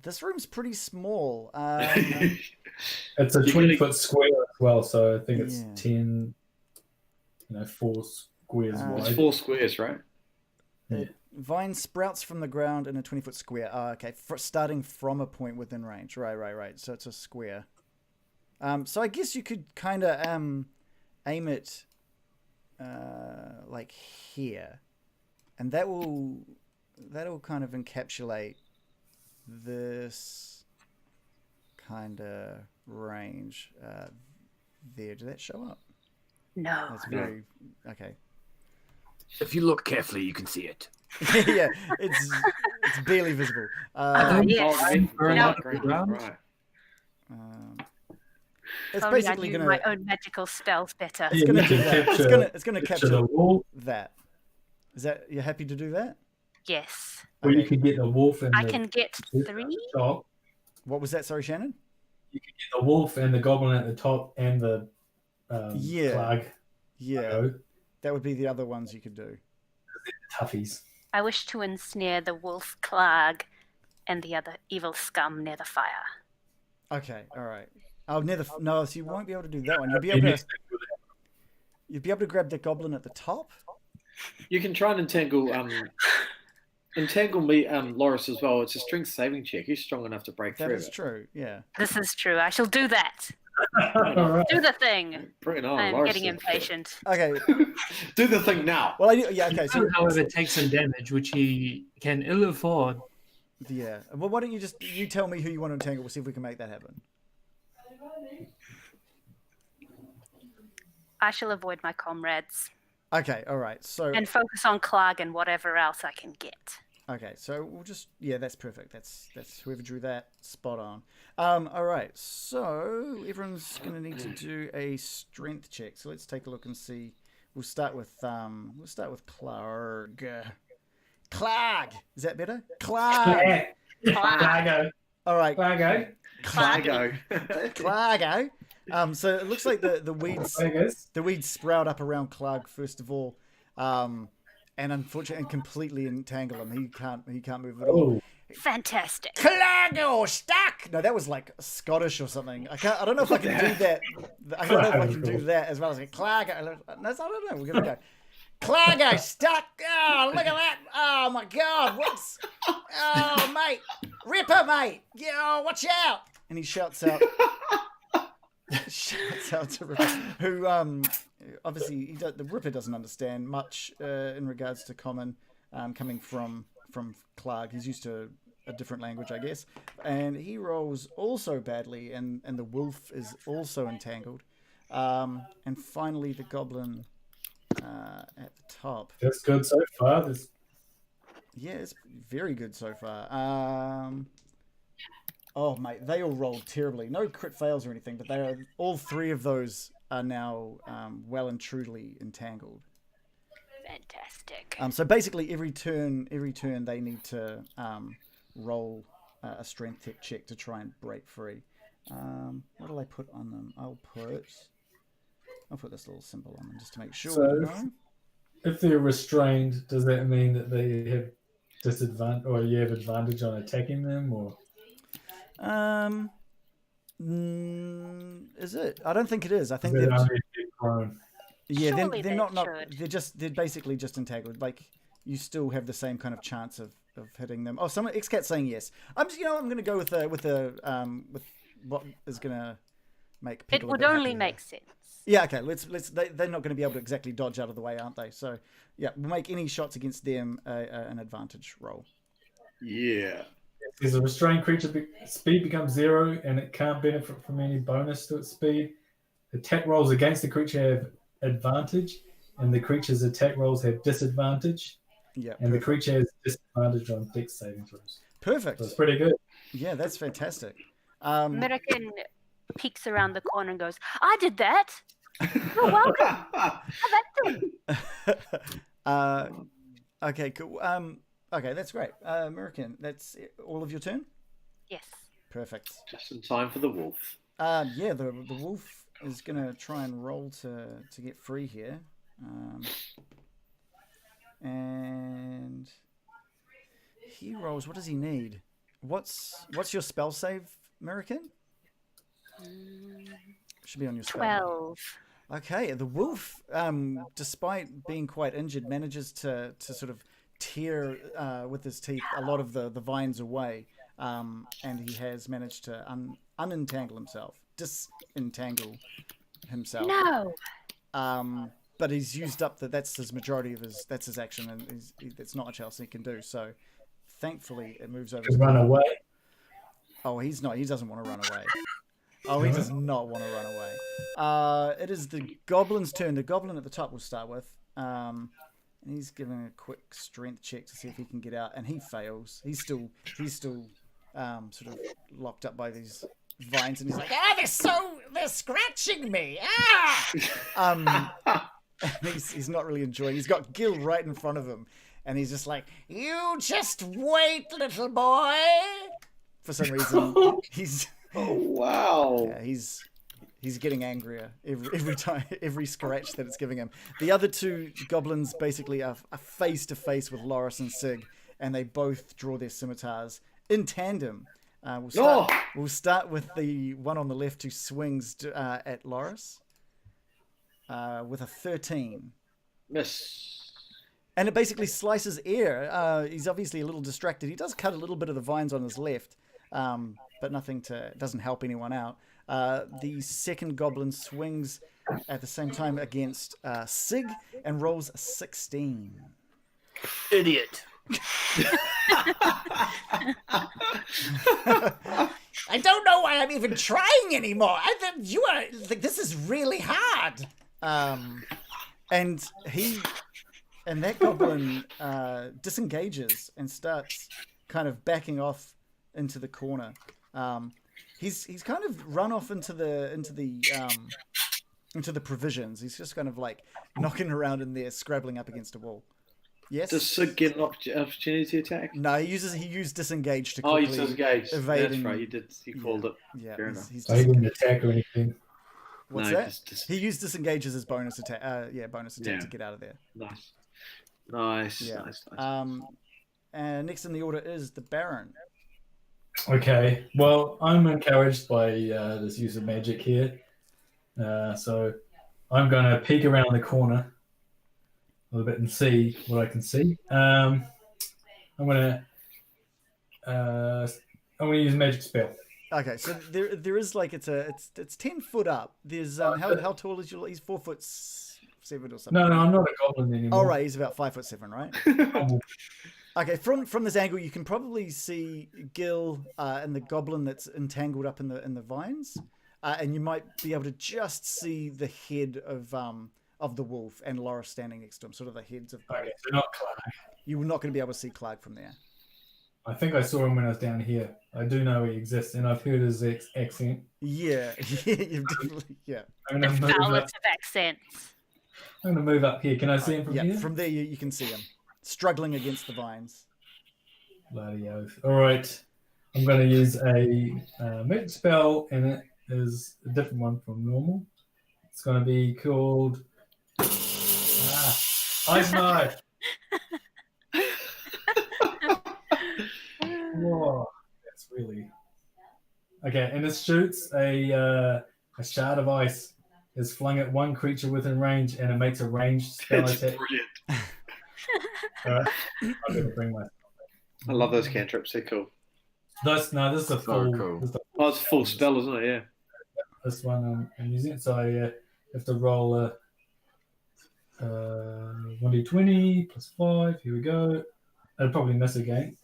this room's pretty small.
It's a 20-foot square as well, so I think it's
Yeah.
10, 4 squares
It's
wide.
4 squares, right?
Vine sprouts from the ground in a 20-foot square. Okay, starting from a point within range. Right. So it's a square. So I guess you could kind of aim it like here, and that'll kind of encapsulate this kind of range there. Did that show up?
No.
That's very okay.
If you look carefully, you can see it.
Yeah, it's barely visible.
Yes.
Oh, green,
No.
green, right.
It's
Only
basically
I knew
gonna
my own magical spells better.
it's gonna
you
do
can
that.
capture-
It's gonna
capture
capture
the wolf,
that. Is that you're happy to do that?
Yes.
or you
Okay.
can get the wolf and
I
the
can get
wolf
3.
at the top.
What was that? Sorry, Shannon.
You can get the wolf and the goblin at the top and the
Yeah.
clag.
Yeah, that would be the other ones you could do.
Toughies.
I wish to ensnare the wolf clag and the other evil scum near the fire.
Okay, all right. Oh, no, so you won't be able to do that one. You'll be
You
able
need
to.
to do that.
You'd be able to grab the goblin at the top.
You can try and entangle me, Loris as well. It's a strength saving check. He's strong enough to break
That
through
is
it.
true. Yeah.
This is true. I shall do that.
All right.
Do the thing.
Bring it on,
I'm
Loris.
getting impatient.
Okay.
Do the thing now.
Well, yeah. Okay. So
However, take some damage, which he can ill afford.
yeah. Well, why don't you tell me who you want to entangle? We'll see if we can make that happen.
I shall avoid my comrades
Okay. All right. So
and focus on Clag and whatever else I can get.
okay. So we'll just that's perfect. That's whoever drew that spot on. All right. So everyone's gonna need to do a strength check. So let's take a look and see. We'll start with Clark. Clag. Is that better? Clag.
Clago.
All right.
Clago.
Clago.
Clago. So it looks like the weeds
Clagos.
the weeds sprout up around Clark first of all, and unfortunately and completely entangle him. He can't move at all.
Oh,
Fantastic.
Clago stuck. No, that was like Scottish or something. I don't know if I can do that. I don't know if I can do that as well as Clago. No, I don't know. We're gonna go. Clago stuck. Oh, look at that. Oh my God. Oh mate, Ripper mate. Yeah, watch out. And he shouts out. Shouts out to Ripper, who obviously the Ripper doesn't understand much in regards to common, coming from Clark. He's used to a different language, I guess, and he rolls also badly, and the wolf is also entangled, and finally the goblin at the top.
that's good so far.
Yeah, it's very good so far. Oh, mate, they all rolled terribly. No crit fails or anything, but all 3 of those are now well and truly entangled.
Fantastic.
So basically, every turn they need to roll a strength check to try and break free. What will I put on them? I'll put this little symbol on them just to make sure.
So if they're restrained, does that mean that they have disadvantage, or you have advantage on attacking them, or?
Is it? I don't think it is. I think
they're
they're
only prone.
yeah.
Surely
They're
they
not.
should.
They're basically just entangled. Like you still have the same kind of chance of hitting them. Oh, someone Xcat's saying yes. I'm going to go with what is going to make
It
people.
would only make sense.
Yeah, okay. Let's. They're not going to be able to exactly dodge out of the way, aren't they? So, yeah, we'll make any shots against them an advantage roll.
Yeah.
If a restrained creature speed becomes 0 and it can't benefit from any bonus to its speed, attack rolls against the creature have advantage, and the creature's attack rolls have disadvantage.
Yeah,
and the creature has disadvantage on dex saving throws.
Perfect.
So it's pretty good.
Yeah, that's fantastic.
American peeks around the corner and goes, "I did that. You're welcome. Have at them."
Okay, cool. Okay, that's great. American, that's all of your turn?
Yes.
Perfect.
Just in time for the wolf.
Yeah, the wolf is going to try and roll to get free here. And he rolls. What does he need? What's your spell save, American? Should be on your spell.
12.
Okay, the wolf, despite being quite injured, manages to sort of tear with his teeth a lot of the vines away, and he has managed to unentangle himself, disentangle himself.
No.
But he's used up that's his majority of his action, and it's not much else he can do. So, thankfully, it moves over.
Just run away.
Oh, he's not. He doesn't want to run away. Oh, he does not want to run away. It is the goblin's turn. The goblin at the top we'll start with. And he's giving a quick strength check to see if he can get out, and he fails. He's still sort of locked up by these vines, and he's like, they're scratching me. He's not really enjoying. He's got Gil right in front of him, and he's just like, "You just wait, little boy." For some reason, he's.
Oh wow!
Yeah, he's getting angrier every scratch that it's giving him. The other two goblins basically are face to face with Loris and Sig, and they both draw their scimitars in tandem. We'll start with the one on the left who swings at Loris with a 13.
Miss.
And it basically slices air. He's obviously a little distracted. He does cut a little bit of the vines on his left. But doesn't help anyone out. The second goblin swings at the same time against Sig and rolls a 16.
Idiot.
I don't know why I'm even trying anymore. This is really hard. And that goblin disengages and starts kind of backing off into the corner. He's kind of run off into the provisions. He's just kind of like knocking around in there, scrabbling up against a wall. Yes.
Does Sig get an opportunity attack?
No, he used disengage to quickly
disengage.
evade.
That's right. You called it.
Yeah,
Fair enough.
he's
So he didn't attack or anything.
What's
No,
that? He used disengage as his bonus attack. Bonus attack to get out of there.
Nice.
Yeah.
Nice.
And next in the order is the Baron.
Okay, well, I'm encouraged by this use of magic here. So I'm going to peek around the corner a little bit and see what I can see. I'm going to use a magic spell.
Okay, so there is like it's 10 foot up. There's how tall is your? He's 4'7" or something.
No, I'm not a goblin anymore.
Oh right, he's about 5'7", right? Okay, from this angle, you can probably see Gil and the goblin that's entangled up in the vines, and you might be able to just see the head of the wolf and Loris standing next to him, sort of the heads of.
Okay, so not Clark.
You were not going to be able to see Clark from there.
I think I saw him when I was down here. I do know he exists, and I've heard his accent.
Yeah, you've definitely, yeah.
I'm
The
going to move
foulest of accents.
I'm going to move up here. Can I see him from here?
Yeah, from there you can see him struggling against the vines.
Bloody oath. All right. I'm going to use a magic spell, and it is a different one from normal. It's going to be called Ice Knife. Whoa, that's really okay. And it shoots a shard of ice. Is flung at one creature within range, and it makes a ranged spell
That's
attack.
brilliant.
I'm going to bring my.
I love those cantrips. They're cool.
This is a full.
cool.
Oh, it's a full spell, isn't it? Yeah.
This one I'm using it, so I have to roll a 1d20 plus 5. Here we go. I'd probably miss again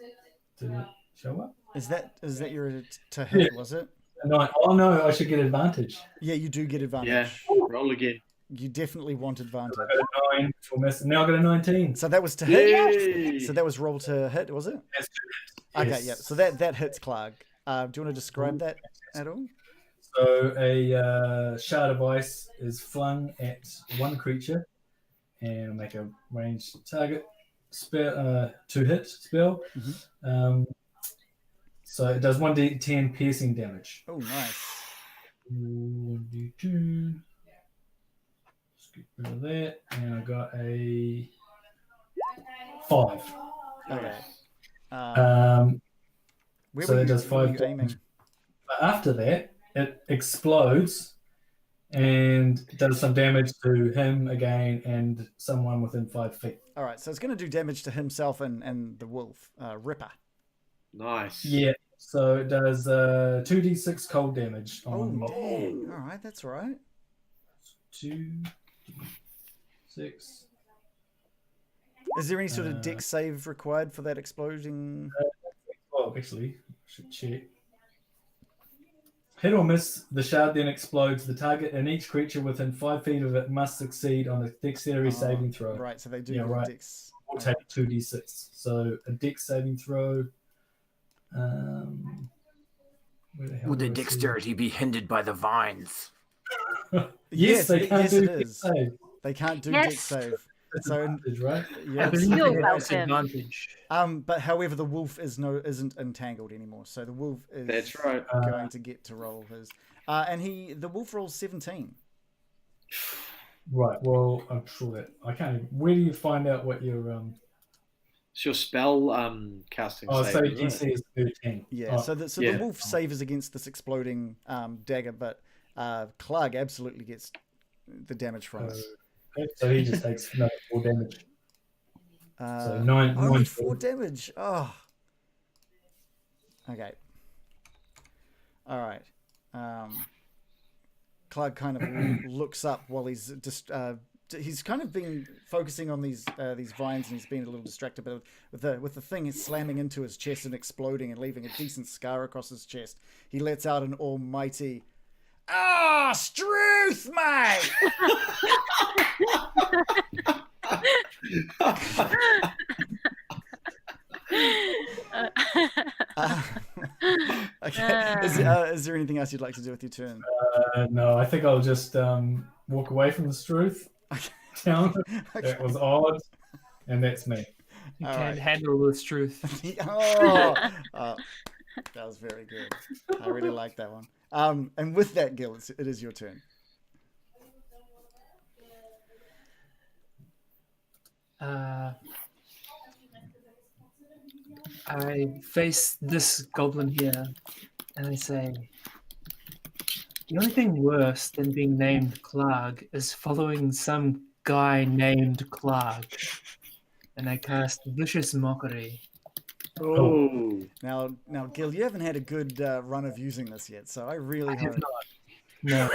to show up.
Is that your to hit?
Yeah.
Was it?
9. Oh no, I should get advantage.
Yeah, you do get advantage.
Yeah. Roll again.
You definitely want advantage.
I got a 9 for miss. Now I got a 19.
So that was to hit.
Yay!
So that was roll to hit, was it?
That's
Okay,
yes.
yeah. So that hits Clark. Do you want to describe that at all?
So a shard of ice is flung at one creature, and I'll make a ranged target spell to hit spell. So it does 1d10 piercing damage.
Oh, nice.
1d2. Let's get rid of that, and I got a 5.
Okay. Where
so
were
it
you,
does
where were
5
you aiming?
damage. After that, it explodes and does some damage to him again and someone within 5 feet.
All right, so it's going to do damage to himself and the wolf, Ripper.
Nice.
Yeah, so it does 2d6 cold damage
Oh,
on
dang. All right, that's all right.
2d6.
Is there any sort of dex save required for that exploding?
Well, actually, I should check. Hit or miss, the shard then explodes. The target and each creature within 5 feet of it must succeed on a dexterity saving throw.
Right, so they do
Yeah, right.
dex.
We'll take 2d6. So a dex saving throw. Where the hell
Would the
do I see
dexterity be hindered by the vines?
Yes, they can't do
it
dex
is.
save.
They can't do
Yes.
dex save.
That's
So-
advantage, right?
Yeah,
I believe
You're
they have
welcome.
advantage.
but however, the wolf isn't entangled anymore, so the wolf is
That's right.
going to get to roll his. And the wolf rolls 17.
Right. Well, I'm sure that I can't. Where do you find out what your
It's your spell casting
Oh,
save.
so
isn't it?
DC is 13.
Yeah,
Oh,
so the
yeah.
wolf savors against this exploding dagger, but Clark absolutely gets the damage from it.
so he just takes 4 damage. So 9.
Only
9
4 damage. Oh. Okay. All right. Clark kind of looks up while he's just. He's kind of been focusing on these vines, and he's been a little distracted. But with the thing slamming into his chest and exploding and leaving a decent scar across his chest, he lets out an almighty, Struth, mate! Okay. Is there anything else you'd like to do with your turn?
No, I think I'll just walk away from the Struth town. That was odd, and that's me.
You
All
can't
right.
handle this truth.
That was very good. I really like that one. And with that, Gil, it is your turn.
I face this goblin here, and I say, the only thing worse than being named Clark is following some guy named Clark. And I cast Vicious Mockery.
Oh.
Now, Gil, you haven't had a good run of using this yet, so I really hope.
No.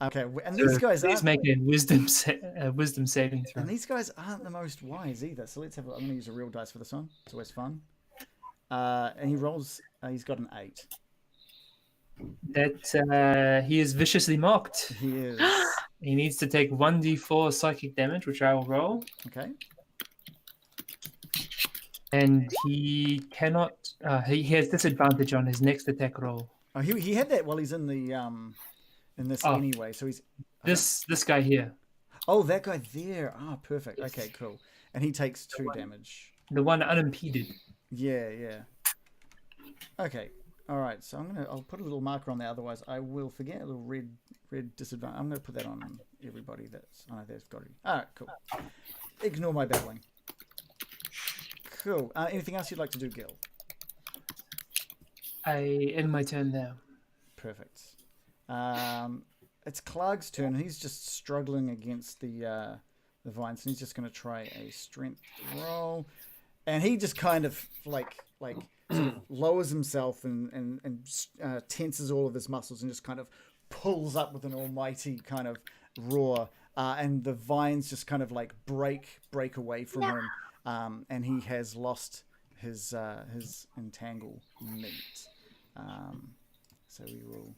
Okay, and these guys
Please
aren't.
make a wisdom saving throw.
And these guys aren't the most wise either. So let's have. I'm going to use a real dice for this one. It's always fun. And he rolls. He's got an 8.
That he is viciously mocked.
He is.
He needs to take 1d4 psychic damage, which I will roll.
Okay.
And he cannot. He has disadvantage on his next attack roll.
Oh, he had that while he's in the in this
Oh.
anyway. So he's.
This guy here,
Oh, that guy there. Ah, perfect. Okay, cool. And he takes 2 damage.
the one unimpeded.
Yeah, yeah. Okay. All right. So I'll put a little marker on there. Otherwise, I will forget a little red disadvantage. I'm gonna put that on everybody. They've got it. All right. Cool. Ignore my babbling. Cool. Anything else you'd like to do, Gil?
I end my turn now.
Perfect. It's Clark's turn. He's just struggling against the vines, and he's just going to try a strength roll. And he just kind of like sort of lowers himself and tenses all of his muscles and just kind of pulls up with an almighty kind of roar. And the vines just kind of like break away from him. And he has lost his entanglement. So we will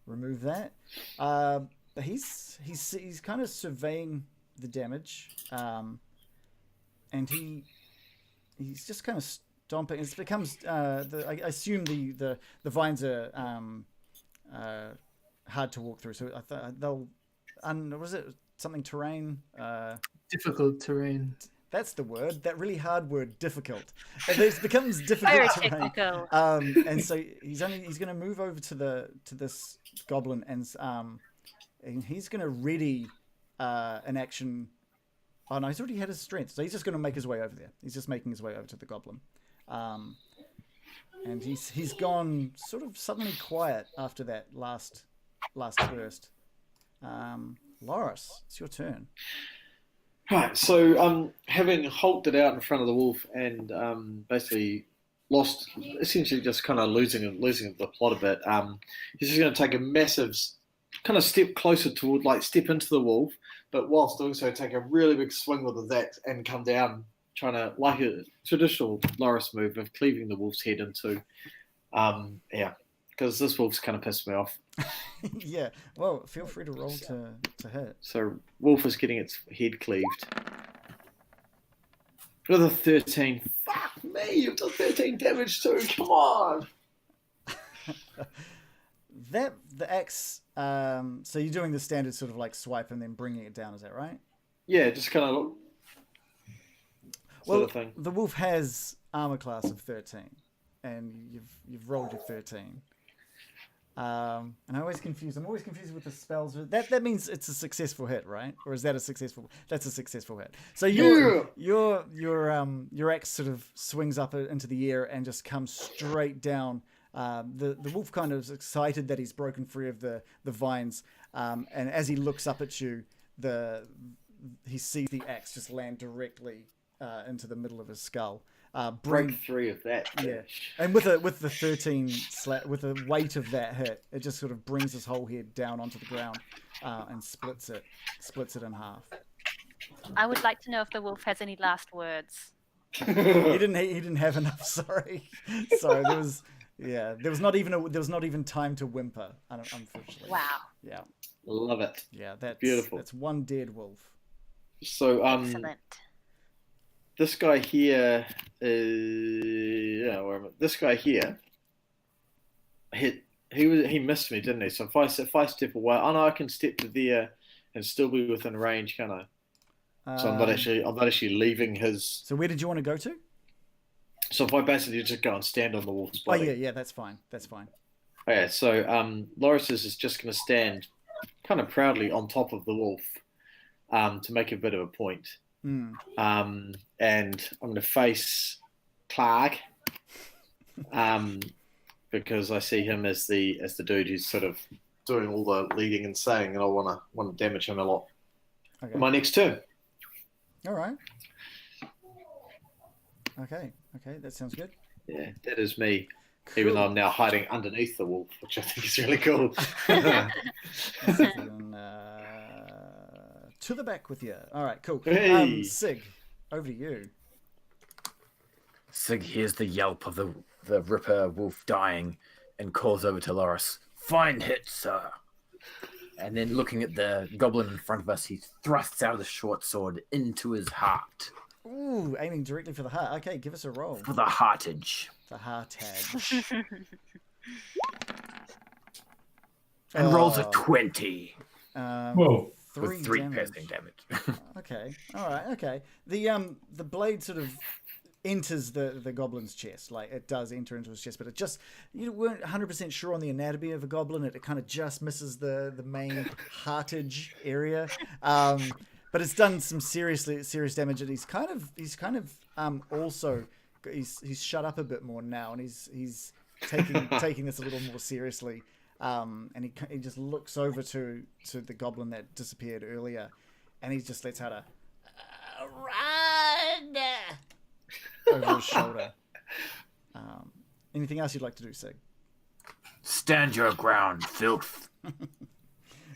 remove that. But he's kind of surveying the damage, and he's just kind of stomping. It becomes I assume the vines are hard to walk through. So I thought they'll. Was it something terrain?
Difficult terrain.
That's the word. That really hard word, difficult. It becomes difficult
Very
terrain.
technical.
And so he's going to move over to this goblin and he's going to ready an action. Oh no, he's already had his strength, so he's just going to make his way over there. He's just making his way over to the goblin, and he's gone sort of suddenly quiet after that last burst. Loris, it's your turn.
Right, so having halted out in front of the wolf and basically lost, essentially just kind of losing the plot a bit, he's just going to take a massive kind of step closer toward, like step into the wolf, but whilst doing so take a really big swing with his axe and come down, trying to, like a traditional Loris move of cleaving the wolf's head in two. Because this wolf's kind of pissed me off.
Yeah, well, feel free to roll to hit.
So wolf is getting its head cleaved. With a 13. Fuck me, you've done 13 damage too, come on!
The axe, so you're doing the standard sort of like swipe and then bringing it down, is that right?
Yeah, just kind of sort of thing.
The wolf has armor class of 13, and you've rolled your 13. And I'm always confused with the spells. That means it's a successful hit, right? Or is that a successful? That's a successful hit. So your axe sort of swings up into the air and just comes straight down. The wolf kind of is excited that he's broken free of the vines, and as he looks up at you, he sees the axe just land directly into the middle of his skull.
Break 3 of that.
Yeah, and with the 13 with the weight of that hit, it just sort of brings his whole head down onto the ground and splits it in half.
I would like to know if the wolf has any last words.
He didn't have enough. Sorry. So there was not even time to whimper. Unfortunately.
Wow.
Yeah.
Love it.
Yeah, that's
beautiful.
That's one dead wolf.
So
Excellent.
This guy here this guy here he missed me, didn't he? So if I step away, I can step to there and still be within range, can I? So I'm not actually leaving his.
So where did you want to go to?
So if I basically just go and stand on the wolf's body.
Oh yeah, that's fine.
Okay, so Loris is just going to stand kind of proudly on top of the wolf to make a bit of a point. And I'm going to face Clark because I see him as the dude who's sort of doing all the leading and saying, and I want to damage him a lot.
Okay.
My next turn.
All right. Okay, that sounds good.
Yeah, that is me.
Cool.
Even though I'm now hiding underneath the wolf, which I think is really cool.
To the back with you. All right, cool.
Hey.
Sig, over to you.
Sig hears the yelp of the Ripper wolf dying and calls over to Loris. Fine hit, sir. And then looking at the goblin in front of us, he thrusts out the short sword into his heart.
Ooh, aiming directly for the heart. Okay, give us a roll.
For the heartage.
The heartage.
And rolls a 20.
Whoa.
With 3 piercing damage.
Okay. All right. Okay. The blade sort of enters the goblin's chest. Like it does enter into his chest, but it just you weren't 100% sure on the anatomy of a goblin. It kind of just misses the main heartage area. But it's done some serious damage, and he's kind of also he's shut up a bit more now, and he's taking this a little more seriously. And he just looks over to the goblin that disappeared earlier, and he just lets out a run over his shoulder. Anything else you'd like to do, Sig?
Stand your ground, filth.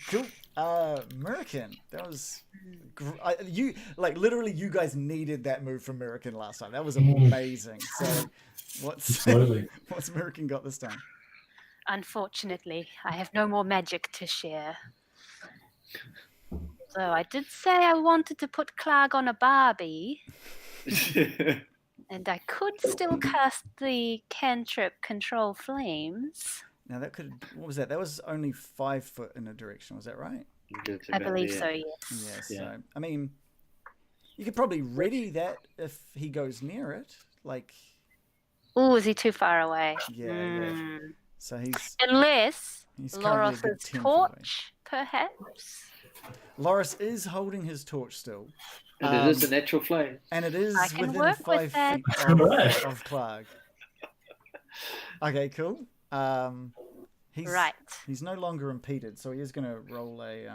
Cool. American, that was you literally. You guys needed that move from American last time. That was amazing. So, what's American got this time?
Unfortunately, I have no more magic to share. So I did say I wanted to put Clag on a Barbie, and I could still cast the cantrip Control Flames.
Now that could. What was that? That was only 5 foot in a direction. Was that right?
I believe so. Yes.
Yes. Yeah. So I mean, you could probably ready that if he goes near it. Like.
Oh, is he too far away?
Yeah. So
unless
he's
Loris's torch, perhaps.
Loris is holding his torch still.
And it is a natural flame.
And it is within 5
with
feet of Clark. Okay, cool. He's no longer impeded, so he is going to roll a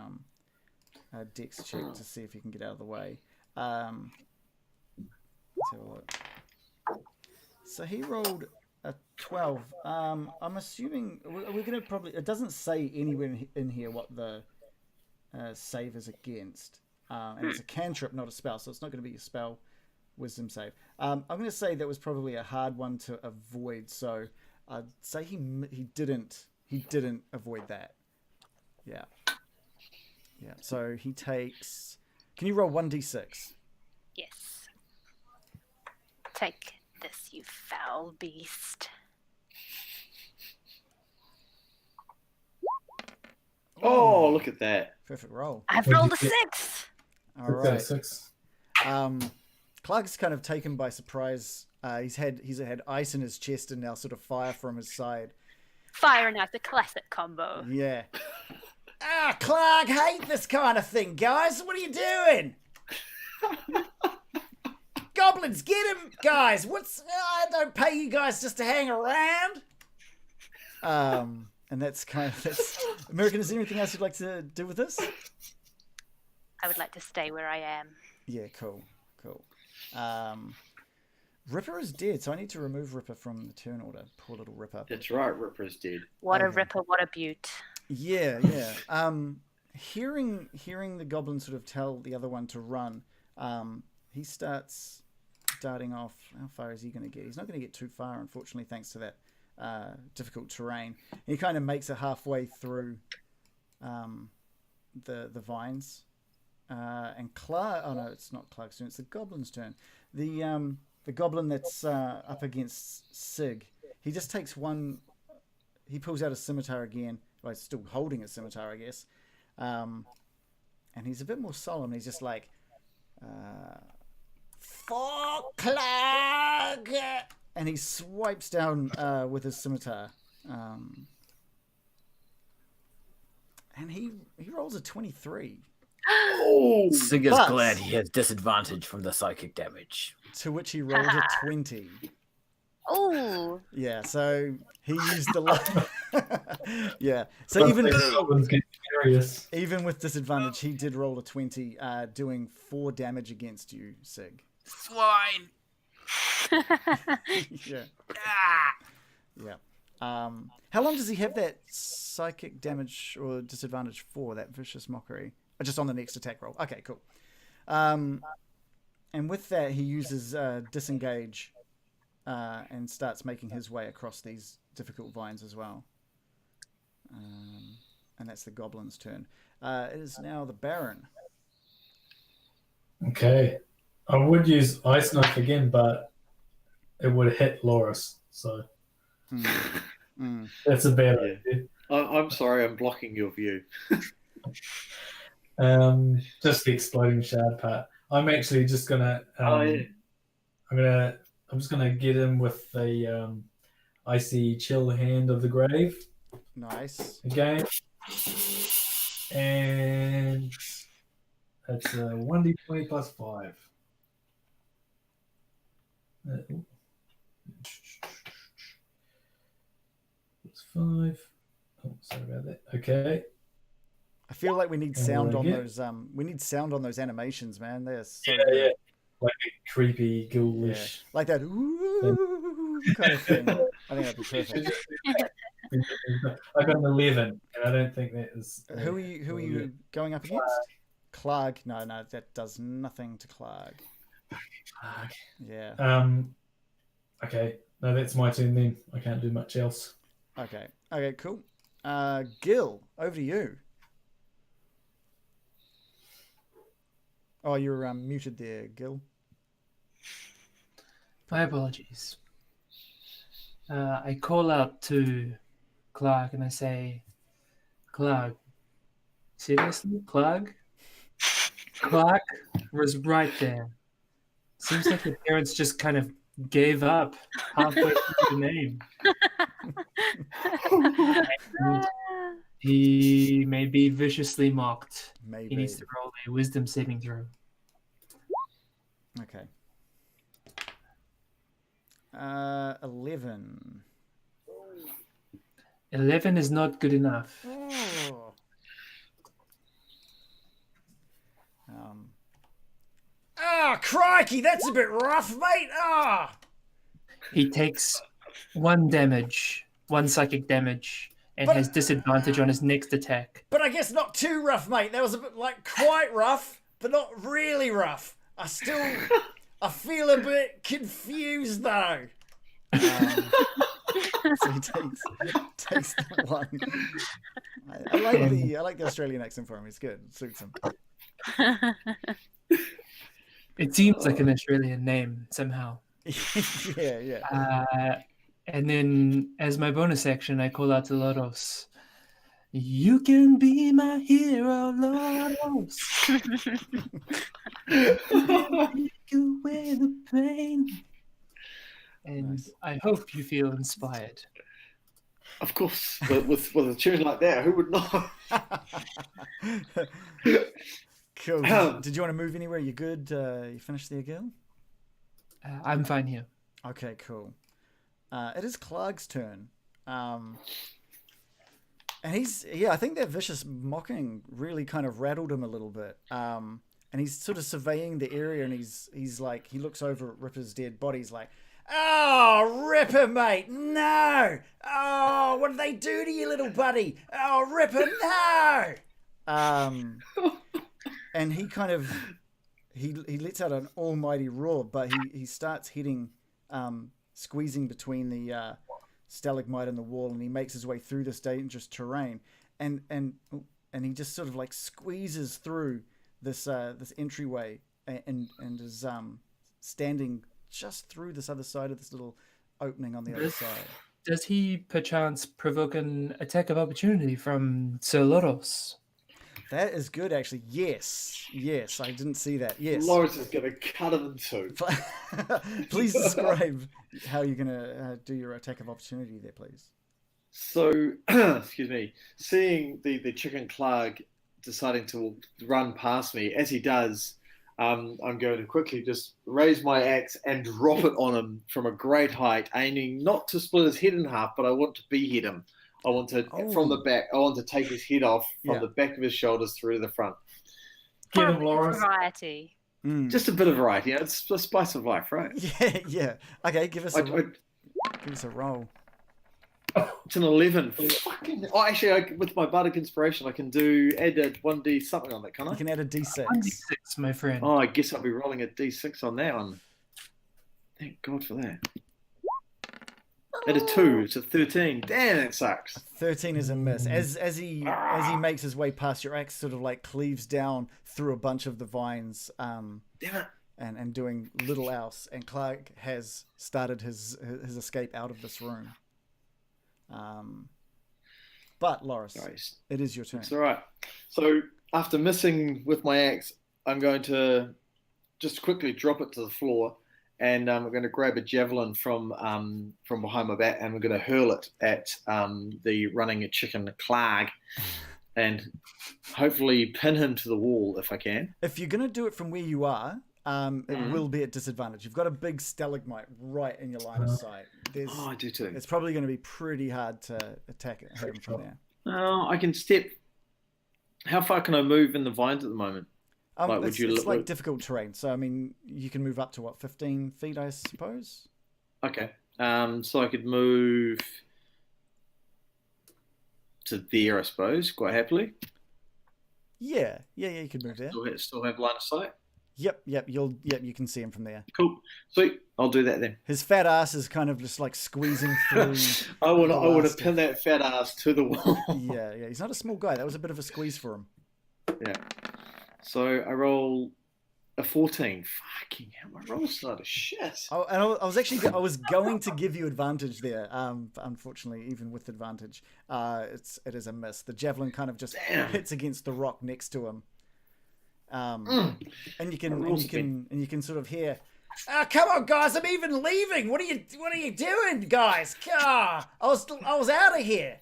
dex check to see if he can get out of the way. Let's have a look. So he rolled a 12. I'm assuming we're going to probably... It doesn't say anywhere in here what the save is against. And it's a cantrip, not a spell, so it's not going to be a spell wisdom save. I'm going to say that was probably a hard one to avoid, so I'd say he didn't avoid that. Yeah. So he takes... Can you roll 1d6?
Yes. Take this, you foul beast.
Oh, look at that.
Perfect roll.
I've rolled a 6.
All right.
6.
Clark's kind of taken by surprise. He's had ice in his chest and now sort of fire from his side.
Fire and ice, the classic combo.
Yeah. Clark, hate this kind of thing, guys. What are you doing? Goblins, get him, guys. I don't pay you guys just to hang around. And that's American. Is there anything else you'd like to do with this?
I would like to stay where I am.
Yeah, cool. Ripper is dead, so I need to remove Ripper from the turn order. Poor little Ripper.
That's right, Ripper is dead.
What a Ripper, what a beaut.
Yeah. Hearing the goblin sort of tell the other one to run, he starts darting off. How far is he going to get? He's not going to get too far, unfortunately, thanks to that difficult terrain. He kind of makes it halfway through the vines. And Clark... Oh, no, it's not Clark's turn. It's the goblin's turn. The goblin that's up against Sig, he just takes one... He pulls out a scimitar again. Well, he's still holding a scimitar, I guess. And he's a bit more solemn. He's just like... For Clark! And he swipes down with his scimitar. And he rolls a 23.
Oh,
Sig is glad he has disadvantage from the psychic damage.
To which he rolled a 20.
Oh.
Yeah, so he used the luck. Yeah, so even with disadvantage, he did roll a 20, doing 4 damage against you, Sig.
Swine.
Yeah. Yeah. How long does he have that psychic damage or disadvantage for, that vicious mockery? Just on the next attack roll. Okay, cool. And with that, he uses disengage and starts making his way across these difficult vines as well. And that's the goblin's turn. It is now the Baron.
Okay. I would use Ice Knife again, but it would hit Loris, so that's a bad idea.
I'm sorry, I'm blocking your view.
Just the exploding shard part. I'm actually just gonna I'm gonna I'm just gonna get him with the icy chill hand of the grave
Nice.
again, and that's a 1d20 plus 5. Plus 5. Oh, sorry about that. Okay.
I feel like we need
And
sound
what
on
do I get?
those. We need sound on those animations, man. They're so
Yeah,
good.
yeah. Like a creepy,
Yeah.
ghoulish.
Like that ooh kind of thing. I think that'd be perfect.
I got an 11, and I don't think that is.
Who are you going up against? Clark. No, that does nothing to Clark. Yeah.
Okay. No, that's my turn then. I can't do much else.
Okay. Okay. Cool. Gil, over to you. Oh, you're muted there, Gil.
My apologies. I call out to Clark and I say, Clark, seriously? Clark? Clark was right there. Seems like your parents just kind of gave up halfway through the name. And he may be viciously mocked.
Maybe.
He needs to roll a wisdom saving throw.
Okay. 11.
11 is not good enough.
Oh. Crikey, that's a bit rough, mate.
He takes 1 damage, 1 psychic damage, and has disadvantage on his next attack.
But I guess not too rough, mate. That was a bit like quite rough, but not really rough. I feel a bit confused though. So he takes that one. I like the Australian accent for him. It's good. It suits him.
It seems like an Australian name somehow.
Yeah.
And then, as my bonus action, I call out to Lodos. You can be my hero, Lodos. Take away the pain. And
Nice.
I hope you feel inspired.
Of course, with a tune like that, who would not?
Cool. Did you want to move anywhere? You good? You finished there, Gil?
I'm fine here.
Okay, cool. It is Clark's turn. And I think that vicious mocking really kind of rattled him a little bit. And he's sort of surveying the area, and he's like, he looks over at Ripper's dead body. He's like, "Oh, Ripper, mate, no! Oh, what did they do to you, little buddy? Oh, Ripper, no!" And he kind of he lets out an almighty roar, but he starts hitting, squeezing between the stalagmite and the wall, and he makes his way through this dangerous terrain, and he just sort of like squeezes through this entryway, and is standing just through this other side of this little opening on the other side.
Does he perchance provoke an attack of opportunity from Sir Lodos?
That is good, actually. Yes, I didn't see that. Yes.
Lawrence is going to cut him in two.
Please describe how you're going to do your attack of opportunity there, please.
So, excuse me, seeing the chicken Clark deciding to run past me, as he does, I'm going to quickly just raise my axe and drop it on him from a great height, aiming not to split his head in half, but I want to behead him. I want to, from the back, I want to take his head off from the back of his shoulders through the front.
Get him, Lawrence.
Variety.
Just a bit of variety. You know, it's the spice of life, right?
Yeah. Okay, give us a roll.
It's an 11. Fucking, actually, with my bardic inspiration, I can add a 1d something on that, can I?
You can add a d6.
1d6, my friend.
Oh, I guess I'll be rolling a d6 on that one. Thank God for that. At a 2, it's a 13. Damn, that sucks.
13 is a miss. As he makes his way past, your axe sort of like cleaves down through a bunch of the vines,
Damn it.
and doing little else. And Clark has started his escape out of this room. But Loris,
Nice.
it is your turn.
It's all right. So after missing with my axe, I'm going to just quickly drop it to the floor and I'm going to grab a javelin from behind my back, and we're going to hurl it at the running chicken Clark, and hopefully pin him to the wall if I can.
If you're going to do it from where you are, it will be at disadvantage. You've got a big stalagmite right in your line of sight.
I do too.
It's probably going to be pretty hard to attack it, hit him from there.
I can step. How far can I move in the vines at the moment?
It's like difficult terrain. So, I mean, you can move up to, 15 feet, I suppose?
Okay. So I could move to there, I suppose, quite happily.
Yeah, you could move there.
Still have line of sight?
Yep, you can see him from there.
Cool. Sweet. I'll do that then.
His fat ass is kind of just like squeezing through.
I would have pinned that fat ass to the wall.
Yeah. He's not a small guy. That was a bit of a squeeze for him.
Yeah. So I roll a 14. Fucking hell, my roll's not a shit.
Oh, and I was going to give you advantage there. Unfortunately, even with advantage, it is a miss. The javelin kind of just hits against the rock next to him. And you can sort of hear, "Oh, come on, guys! I'm even leaving. What are you doing, guys? I was out of here."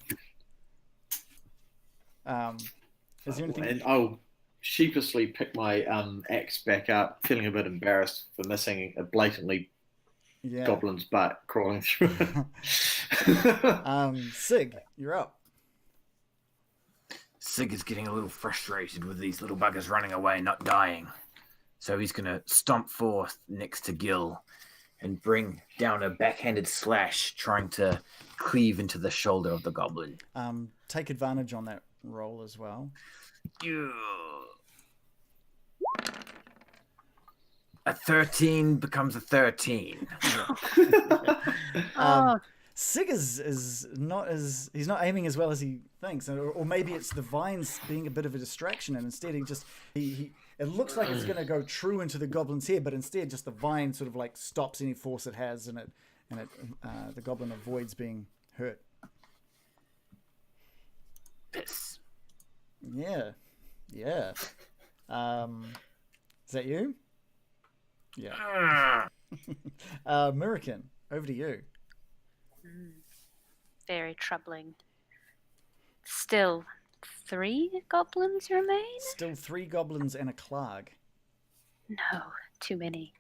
Is there anything?
And I'll sheepishly pick my axe back up, feeling a bit embarrassed for missing a blatantly goblin's butt crawling through it.
Sig, you're up.
Sig is getting a little frustrated with these little buggers running away and not dying. So he's going to stomp forth next to Gil and bring down a backhanded slash, trying to cleave into the shoulder of the goblin.
Take advantage on that roll as well.
A 13 becomes a 13.
Sig is not he's not aiming as well as he thinks, or maybe it's the vines being a bit of a distraction, and instead he it looks like it's going to go true into the goblin's head, but instead just the vine sort of like stops any force it has, and the goblin avoids being hurt.
Piss.
Yeah. Is that you? Yeah. Murican, over to you.
Very troubling. Still 3 goblins remain?
Still 3 goblins and a Klarg.
No, too many.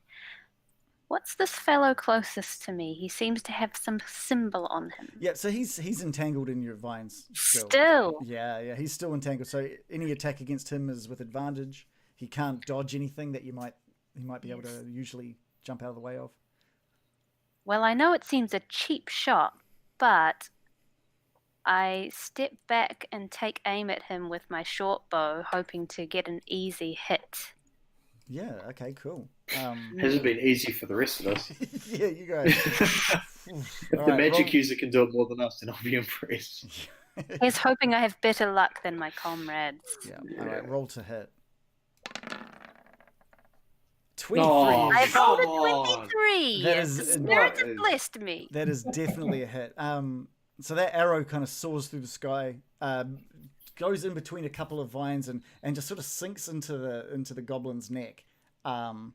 What's this fellow closest to me? He seems to have some symbol on him.
Yeah, so he's entangled in your vines still.
Still?
Yeah, he's still entangled. So any attack against him is with advantage. He can't dodge anything that he might be able to usually jump out of the way of.
Well, I know it seems a cheap shot, but I step back and take aim at him with my short bow, hoping to get an easy hit.
Yeah, okay, cool.
Hasn't been easy for the rest of us.
Yeah, you guys.
If the magic user can do it more than us, then I'll be impressed.
He's hoping I have better luck than my comrades.
Yeah, all right, roll to hit. 23.
I rolled a 23.
That is,
the spirits have blessed me.
That is definitely a hit. So that arrow kind of soars through the sky, goes in between a couple of vines, and just sort of sinks into the goblin's neck, and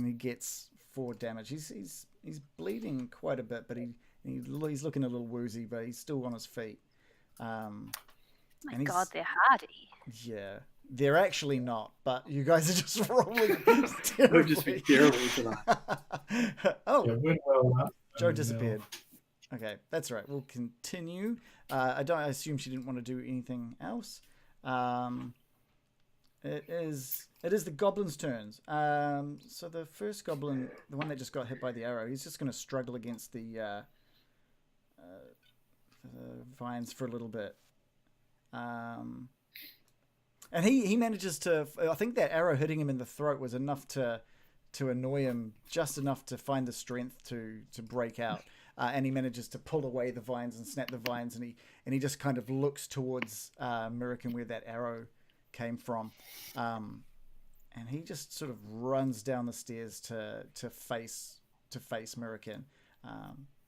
he gets 4 damage. He's bleeding quite a bit, but he's looking a little woozy, but he's still on his feet.
My God, they're hardy.
Yeah. They're actually not, but you guys are just rolling terribly.
We've just been terrible tonight.
Oh,
Yeah, went well,
Joe disappeared. Okay, that's right. We'll continue. I assume she didn't want to do anything else. It is the goblin's turns. So the first goblin, the one that just got hit by the arrow, he's just going to struggle against the vines for a little bit. And he manages to. I think that arrow hitting him in the throat was enough to annoy him, just enough to find the strength to break out. And he manages to pull away the vines and snap the vines, and he just kind of looks towards Murican where that arrow came from, and he just sort of runs down the stairs to face Murican.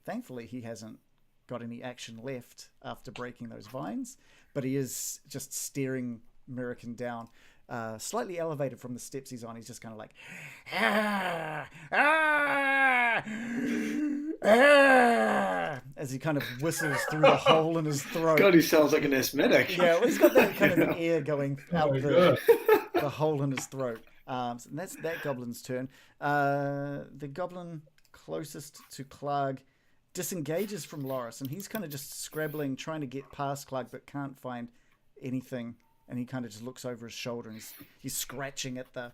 Thankfully, he hasn't got any action left after breaking those vines, but he is just staring Murican down. slightly elevated from the steps he's on. He's just kind of like, ah, ah, ah, as he kind of whistles through the hole in his throat.
God, he sounds like an asthmatic.
Yeah, well, he's got that kind of air going out
Oh my
the hole in his throat. So that's that goblin's turn. The goblin closest to Clark disengages from Loris, and he's kind of just scrabbling, trying to get past Clark, but can't find anything. And he kind of just looks over his shoulder, and he's scratching at the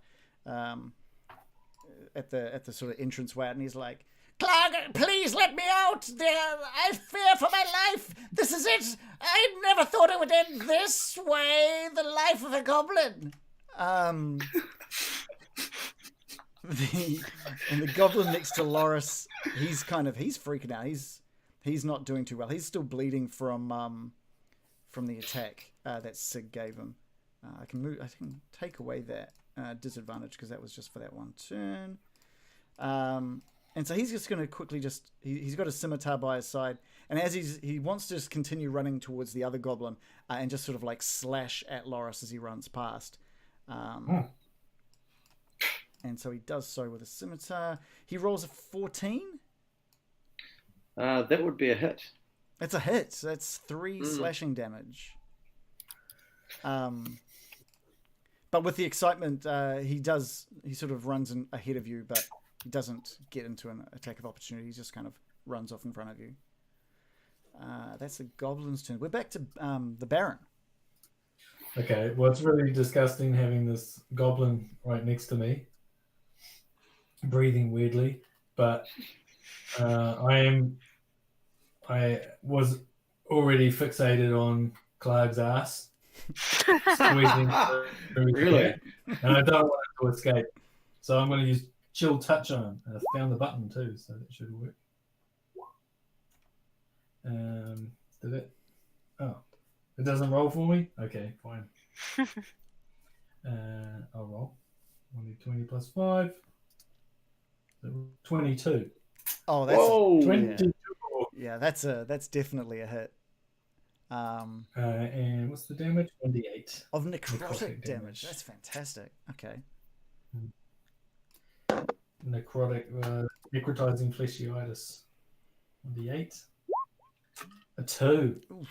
sort of entranceway, and he's like, "Clark, please let me out! I fear for my life. This is it. I never thought it would end this way. The life of a goblin." The goblin next to Loris, he's freaking out. He's not doing too well. He's still bleeding from the attack that Sig gave him. I can take away that disadvantage because that was just for that one turn. And so he's just going to quickly he's got a scimitar by his side, and as he wants to just continue running towards the other goblin and just sort of like slash at Loris as he runs past. And so he does so with a scimitar. He rolls a 14.
That would be a hit.
It's a hit. So that's 3 slashing damage. But with the excitement, he sort of runs ahead of you, but he doesn't get into an attack of opportunity. He just kind of runs off in front of you. That's the goblin's turn. We're back to the Baron.
Okay, well, it's really disgusting having this goblin right next to me, breathing weirdly, but I was already fixated on Clark's ass, squeezing through his hair, and I don't want it to escape, so I'm going to use Chill Touch on him, and I found the button too, so that should work. Did it? Oh, it doesn't roll for me? Okay, fine. I'll roll. 20 plus 5. 22.
Oh, that's
Whoa.
22.
Yeah, that's definitely a hit.
And what's the damage? 28.
Of necrotic
Necrotic
damage.
damage.
That's fantastic. Okay.
Necrotizing fleshiitis. 28. A 2.
Oof.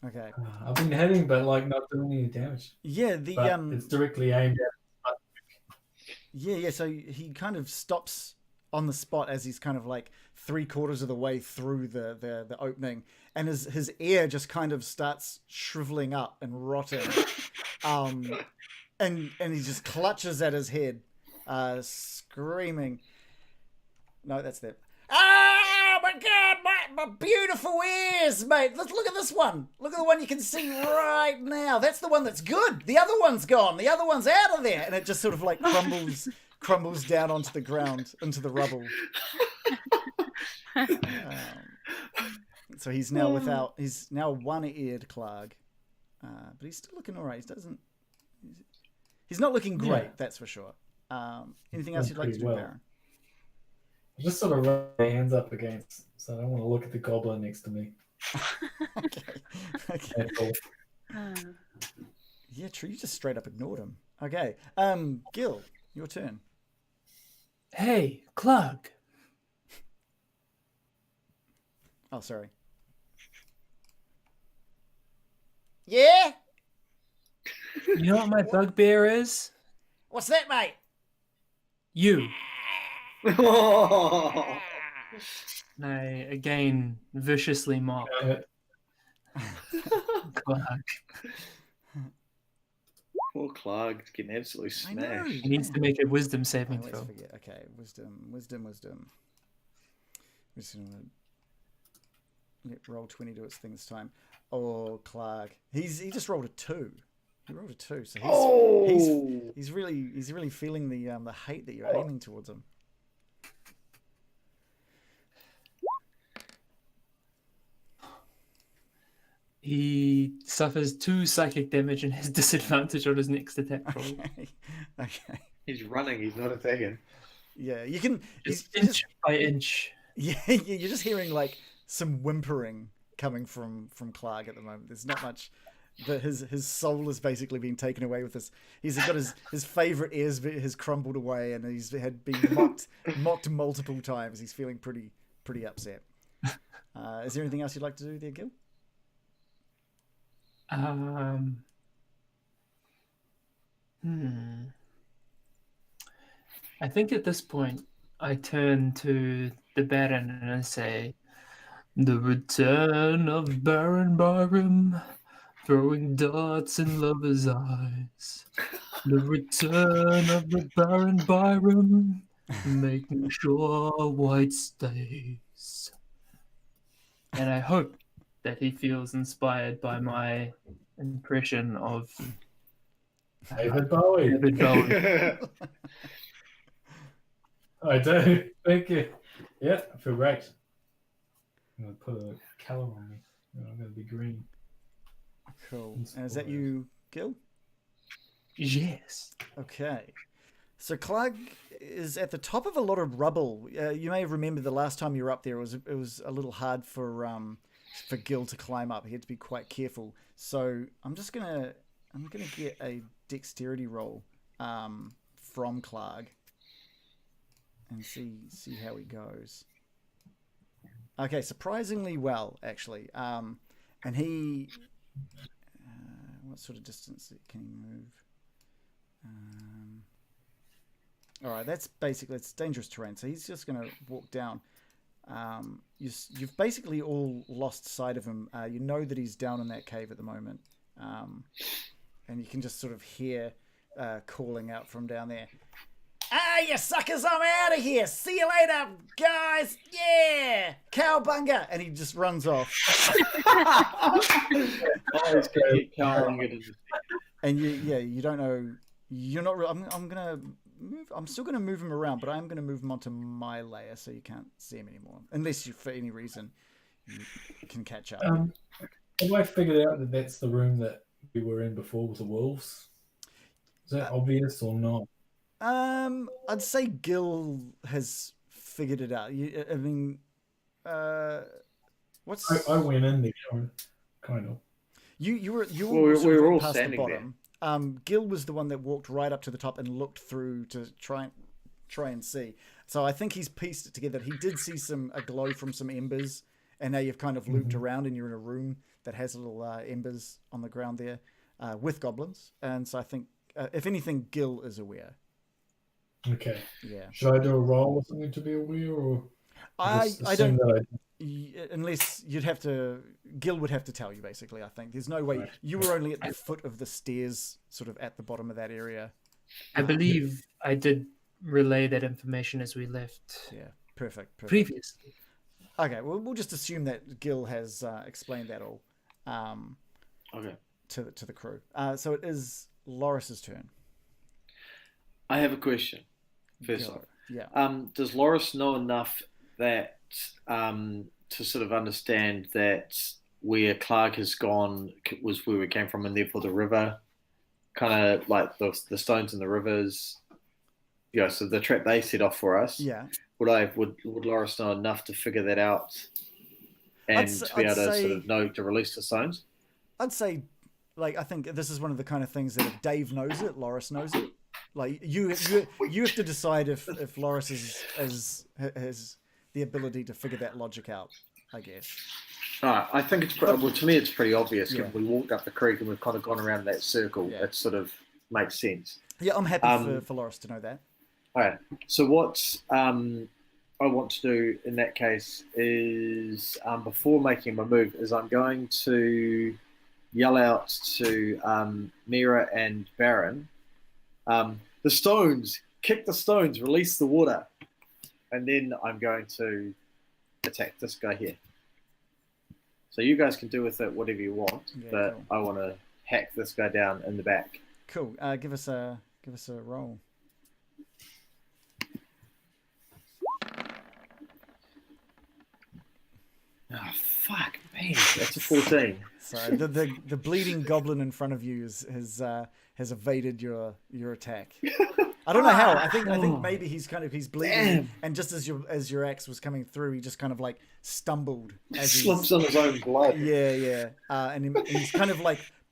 Okay.
I've been hitting, but like not doing any damage.
Yeah,
But it's directly aimed at.
Yeah. So he kind of stops on the spot as he's kind of like 3/4 of the way through the opening, and his ear just kind of starts shriveling up and rotting, and he just clutches at his head, screaming. No, that's that. Oh my God, my beautiful ears, mate! Let's look at this one. Look at the one you can see right now. That's the one that's good. The other one's gone. The other one's out of there, and it just sort of like crumbles down onto the ground, into the rubble. So he's now he's now one-eared Clark, but he's still looking all right. He's not looking great, that's for sure. Anything else you'd like to do, Baron?
Just sort of rub my hands up against, so I don't want to look at the goblin next to me.
Okay.
That's all.
Yeah, true. You just straight up ignored him. Okay. Gil, your turn.
Hey, Clark.
Oh, sorry. Yeah?
You know what my bugbear is?
What's that, mate?
You.
Oh.
And I again viciously mock Clark.
Poor Clark getting absolutely
I know.
smashed.
He needs to make a wisdom
Oh,
saving
let's
throw.
forget. Okay, wisdom. We're just gonna let roll 20 do its thing this time. Oh, Clark. He just rolled a 2. He rolled a 2, so he's really feeling the hate that you're aiming towards him.
He suffers 2 psychic damage and has disadvantage on his next attack roll.
Okay.
He's running. He's not attacking.
Yeah, you can.
Just inch by inch.
Yeah, you're just hearing like some whimpering coming from Clark at the moment. There's not much his soul has basically been taken away with this. He's got his favorite ears has crumbled away, and he's had been mocked multiple times. He's feeling pretty upset. Is there anything else you'd like to do there, Gil?
I think at this point I turn to the Baron and I say, "The return of Baron Byram, throwing darts in lovers' eyes. The return of the Baron Byram, making sure White stays." And I hope that he feels inspired by my impression of
David Bowie.
David Bowie.
I do. Thank you. Yeah, I feel great. I'm going to put a colour on me. I'm going to be green.
Cool. And is that you, Gil?
Yes.
Okay. So Clark is at the top of a lot of rubble. You may remember the last time you were up there, it was a little hard for Gil to climb up. He had to be quite careful. So I'm gonna get a dexterity roll from Clark and see how he goes. Okay, surprisingly well, actually. And he, what sort of distance can he move? All right, that's dangerous terrain. So he's just going to walk down. You've basically all lost sight of him. You know that he's down in that cave at the moment. And you can just sort of hear calling out from down there. "Ah, you suckers, I'm out of here. See you later, guys. Yeah, cowbunga." And he just runs off. And you don't know. You're not. I'm still gonna move him around, but I'm gonna move him onto my layer so you can't see him anymore, unless for any reason you can catch up.
Have I figured out that that's the room that we were in before with the wolves? Is that obvious or not?
I'd say Gil has figured it out. I mean, what's?
I went in there, kind of.
We
were all
past
standing
the bottom. Gil was the one that walked right up to the top and looked through to try and see. So I think he's pieced it together. He did see a glow from some embers, and now you've kind of looped around and you're in a room that has little embers on the ground there with goblins. And so I think, if anything, Gil is aware.
Okay.
Yeah.
Should I do a roll or something to be aware, or
I don't. Unless Gil would have to tell you, basically. I think there's no way.
Right.
You were only at the foot of the stairs, sort of at the bottom of that area.
I believe I did relay that information as we left.
Yeah, perfect.
Previously.
Okay, well, we'll just assume that Gil has explained that all.
Okay.
To the crew. So it is Loris's turn.
I have a question. First off,
yeah.
Does Loris know enough that to sort of understand that where Clark has gone was where we came from, and therefore the river, kind of like the stones in the rivers, so the trap they set off for us.
Yeah.
Would Loris know enough to figure that out, and to be able to sort of know to release the stones?
I'd say, I think this is one of the kind of things that if Dave knows it, Loris knows it. Like you have to decide if Loris has the ability to figure that logic out, I guess.
I think to me it's pretty obvious. Yeah. We walked up the creek and we've kind of gone around that circle. Yeah. It sort of makes sense.
Yeah, I'm happy for Loris to know that.
All right. So what I want to do in that case is, before making my move, is I'm going to yell out to Mira and Baron, the stones, kick the stones, release the water. And then I'm going to attack this guy here. So you guys can do with it whatever you want, but cool. I want to hack this guy down in the back.
Cool. Give us a roll.
Oh fuck me! That's a 14.
So the bleeding goblin in front of you has evaded your attack. I don't know how. I think maybe he's bleeding, damn. And just as your axe was coming through, he just kind of stumbled. As
slumps on his own blood.
Yeah. And he's kind of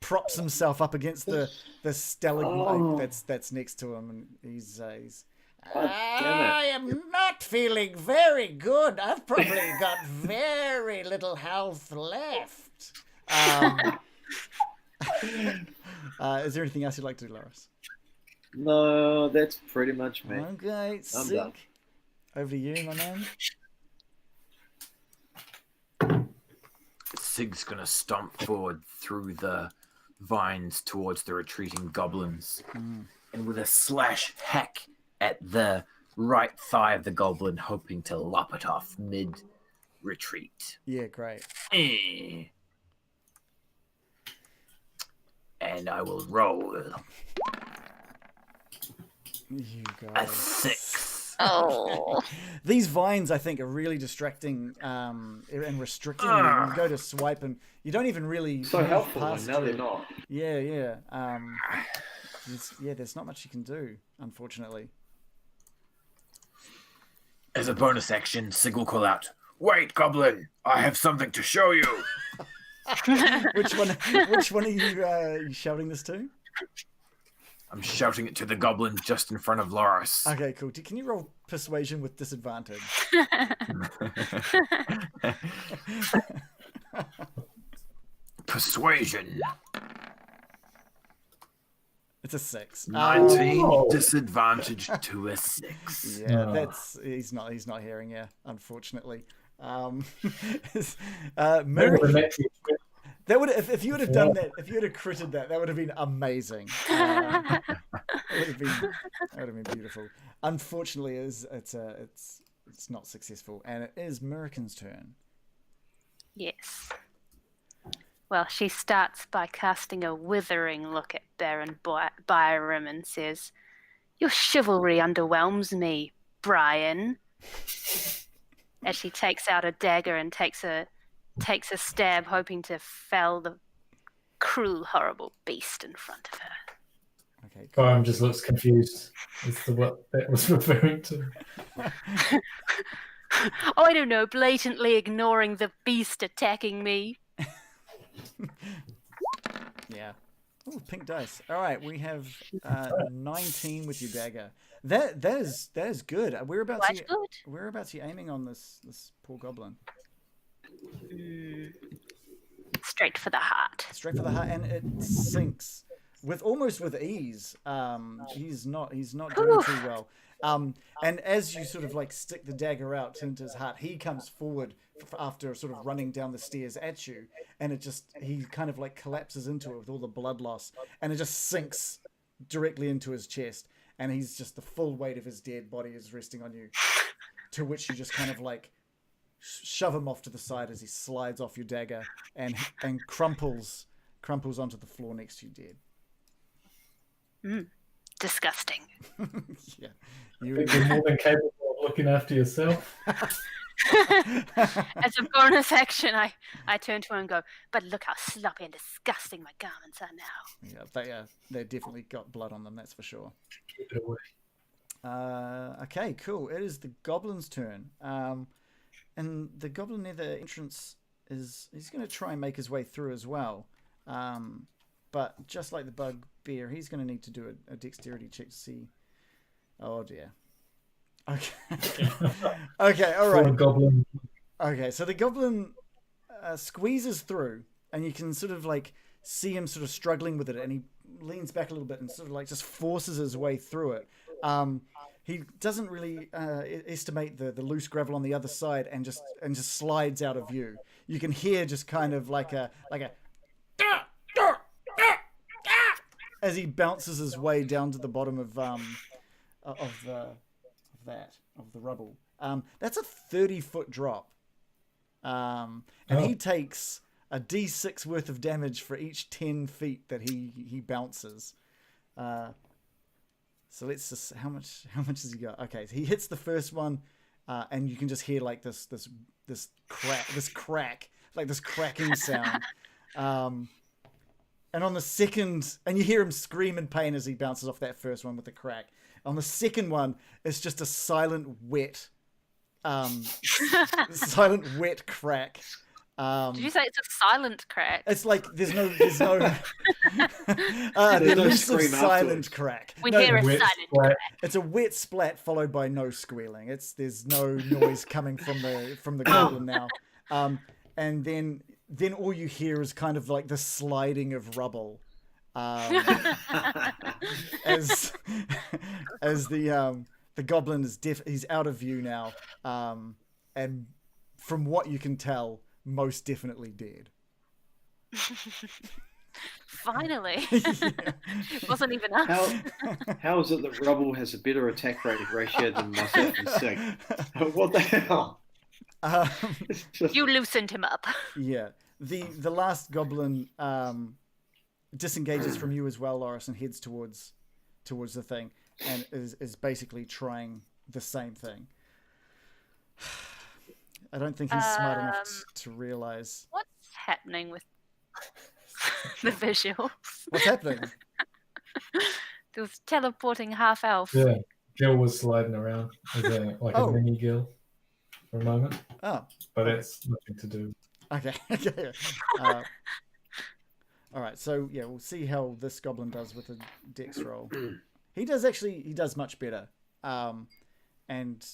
props himself up against the stalagmite
Oh.
that's next to him, and he's
God damn it.
I am not feeling very good. I've probably got very little health left. Is there anything else you'd like to do, Loris?
No, that's pretty much me.
Okay,
I'm
sick.
done.
Over to you, my man.
Sig's gonna stomp forward through the vines towards the retreating goblins, and with a slash hack at the right thigh of the goblin, hoping to lop it off mid-retreat.
Yeah, great.
And I will roll
You
a
guys.
6.
Oh.
These vines, I think, are really distracting and restricting you. You go to swipe and you don't even really
So
move
helpful,
past
and now
you.
they're not.
Yeah. There's not much you can do, unfortunately.
As a bonus action, Sig will call out, "Wait, goblin! I have something to show you!"
Which one are you shouting this to?
I'm shouting it to the goblin just in front of Loris.
Okay, cool. Can you roll persuasion with disadvantage?
Persuasion.
It's a 6.
19 disadvantage to a 6.
Yeah,
Oh.
that's he's not hearing you, unfortunately.
Maybe
Merrick,
the next
that would if you would have done that, if you would have critted that would have been amazing. It would have been beautiful. Unfortunately, it's not successful, and it is Merrick's turn.
Yes. Well, she starts by casting a withering look at Baron Byram and says, "Your chivalry underwhelms me, Brian." As she takes out a dagger and takes a stab, hoping to fell the cruel, horrible beast in front of her.
Okay, cool.
Byram just looks confused as to what that was referring to.
Oh, I don't know, blatantly ignoring the beast attacking me.
Yeah. Oh, pink dice. All right, we have 19 with your dagger. That is good. Whereabouts
Quite good.
Whereabouts are you aiming on this poor goblin?
Straight for the heart.
Straight for the heart, and it sinks almost with ease. He's not doing too well. And as you sort of like stick the dagger out into his heart, he comes forward after sort of running down the stairs at you, and he kind of like collapses into it with all the blood loss, and it just sinks directly into his chest, and he's just the full weight of his dead body is resting on you, to which you just kind of like shove him off to the side as he slides off your dagger and crumples onto the floor next to you dead.
Disgusting.
Yeah.
You're more than capable of looking after yourself.
As a bonus action, I turn to her and go, "But look how sloppy and disgusting my garments are now."
Yeah, they definitely got blood on them, that's for sure.
Keep it away.
Okay, cool. It is the goblin's turn. And the goblin near the entrance he's going to try and make his way through as well. But just like the bugbear, he's going to need to do a dexterity check to see. Oh dear. Okay. Okay, all right.
Poor goblin.
Okay, so the goblin squeezes through, and you can sort of like see him sort of struggling with it, and he leans back a little bit and sort of like just forces his way through it. He doesn't really estimate the loose gravel on the other side, and just slides out of view. You can hear just kind of like a as he bounces his way down to the bottom of the rubble. That's a 30-foot drop, and he takes a D6 worth of damage for each 10 feet that he bounces. So let's just how much has he got? Okay, so he hits the first one, and you can just hear like this crack, like this cracking sound. And on the second, and you hear him scream in pain as he bounces off that first one with the crack. On the second one, it's just a silent wet crack.
Did you say it's a silent crack?
It's like there's no
There's
the
no
elusive
scream
silent
afterwards.
crack.
We
No,
hear a
wet
silent
splat.
crack.
it's a wet splat followed by no squealing. There's no noise coming from the goblin now. And then all you hear is kind of like the sliding of rubble. As the goblin is he's out of view now. And from what you can tell, most definitely dead.
Finally.
Yeah.
It wasn't even us.
How is it that Rubble has a better attack rate ratio than myself and Sig? What the hell? It's just-
You loosened him up.
Yeah. The last goblin disengages from you as well, Loris, and heads towards the thing, and is basically trying the same thing. I don't think he's smart enough to realize
What's happening with the visuals?
what's happening.
There was teleporting half elf.
Yeah, Gil was sliding around as a
Oh.
mini Gil for a moment,
Oh,
but it's nothing to do.
okay. Okay. All right. So yeah, we'll see how this goblin does with a dex roll. He does much better. And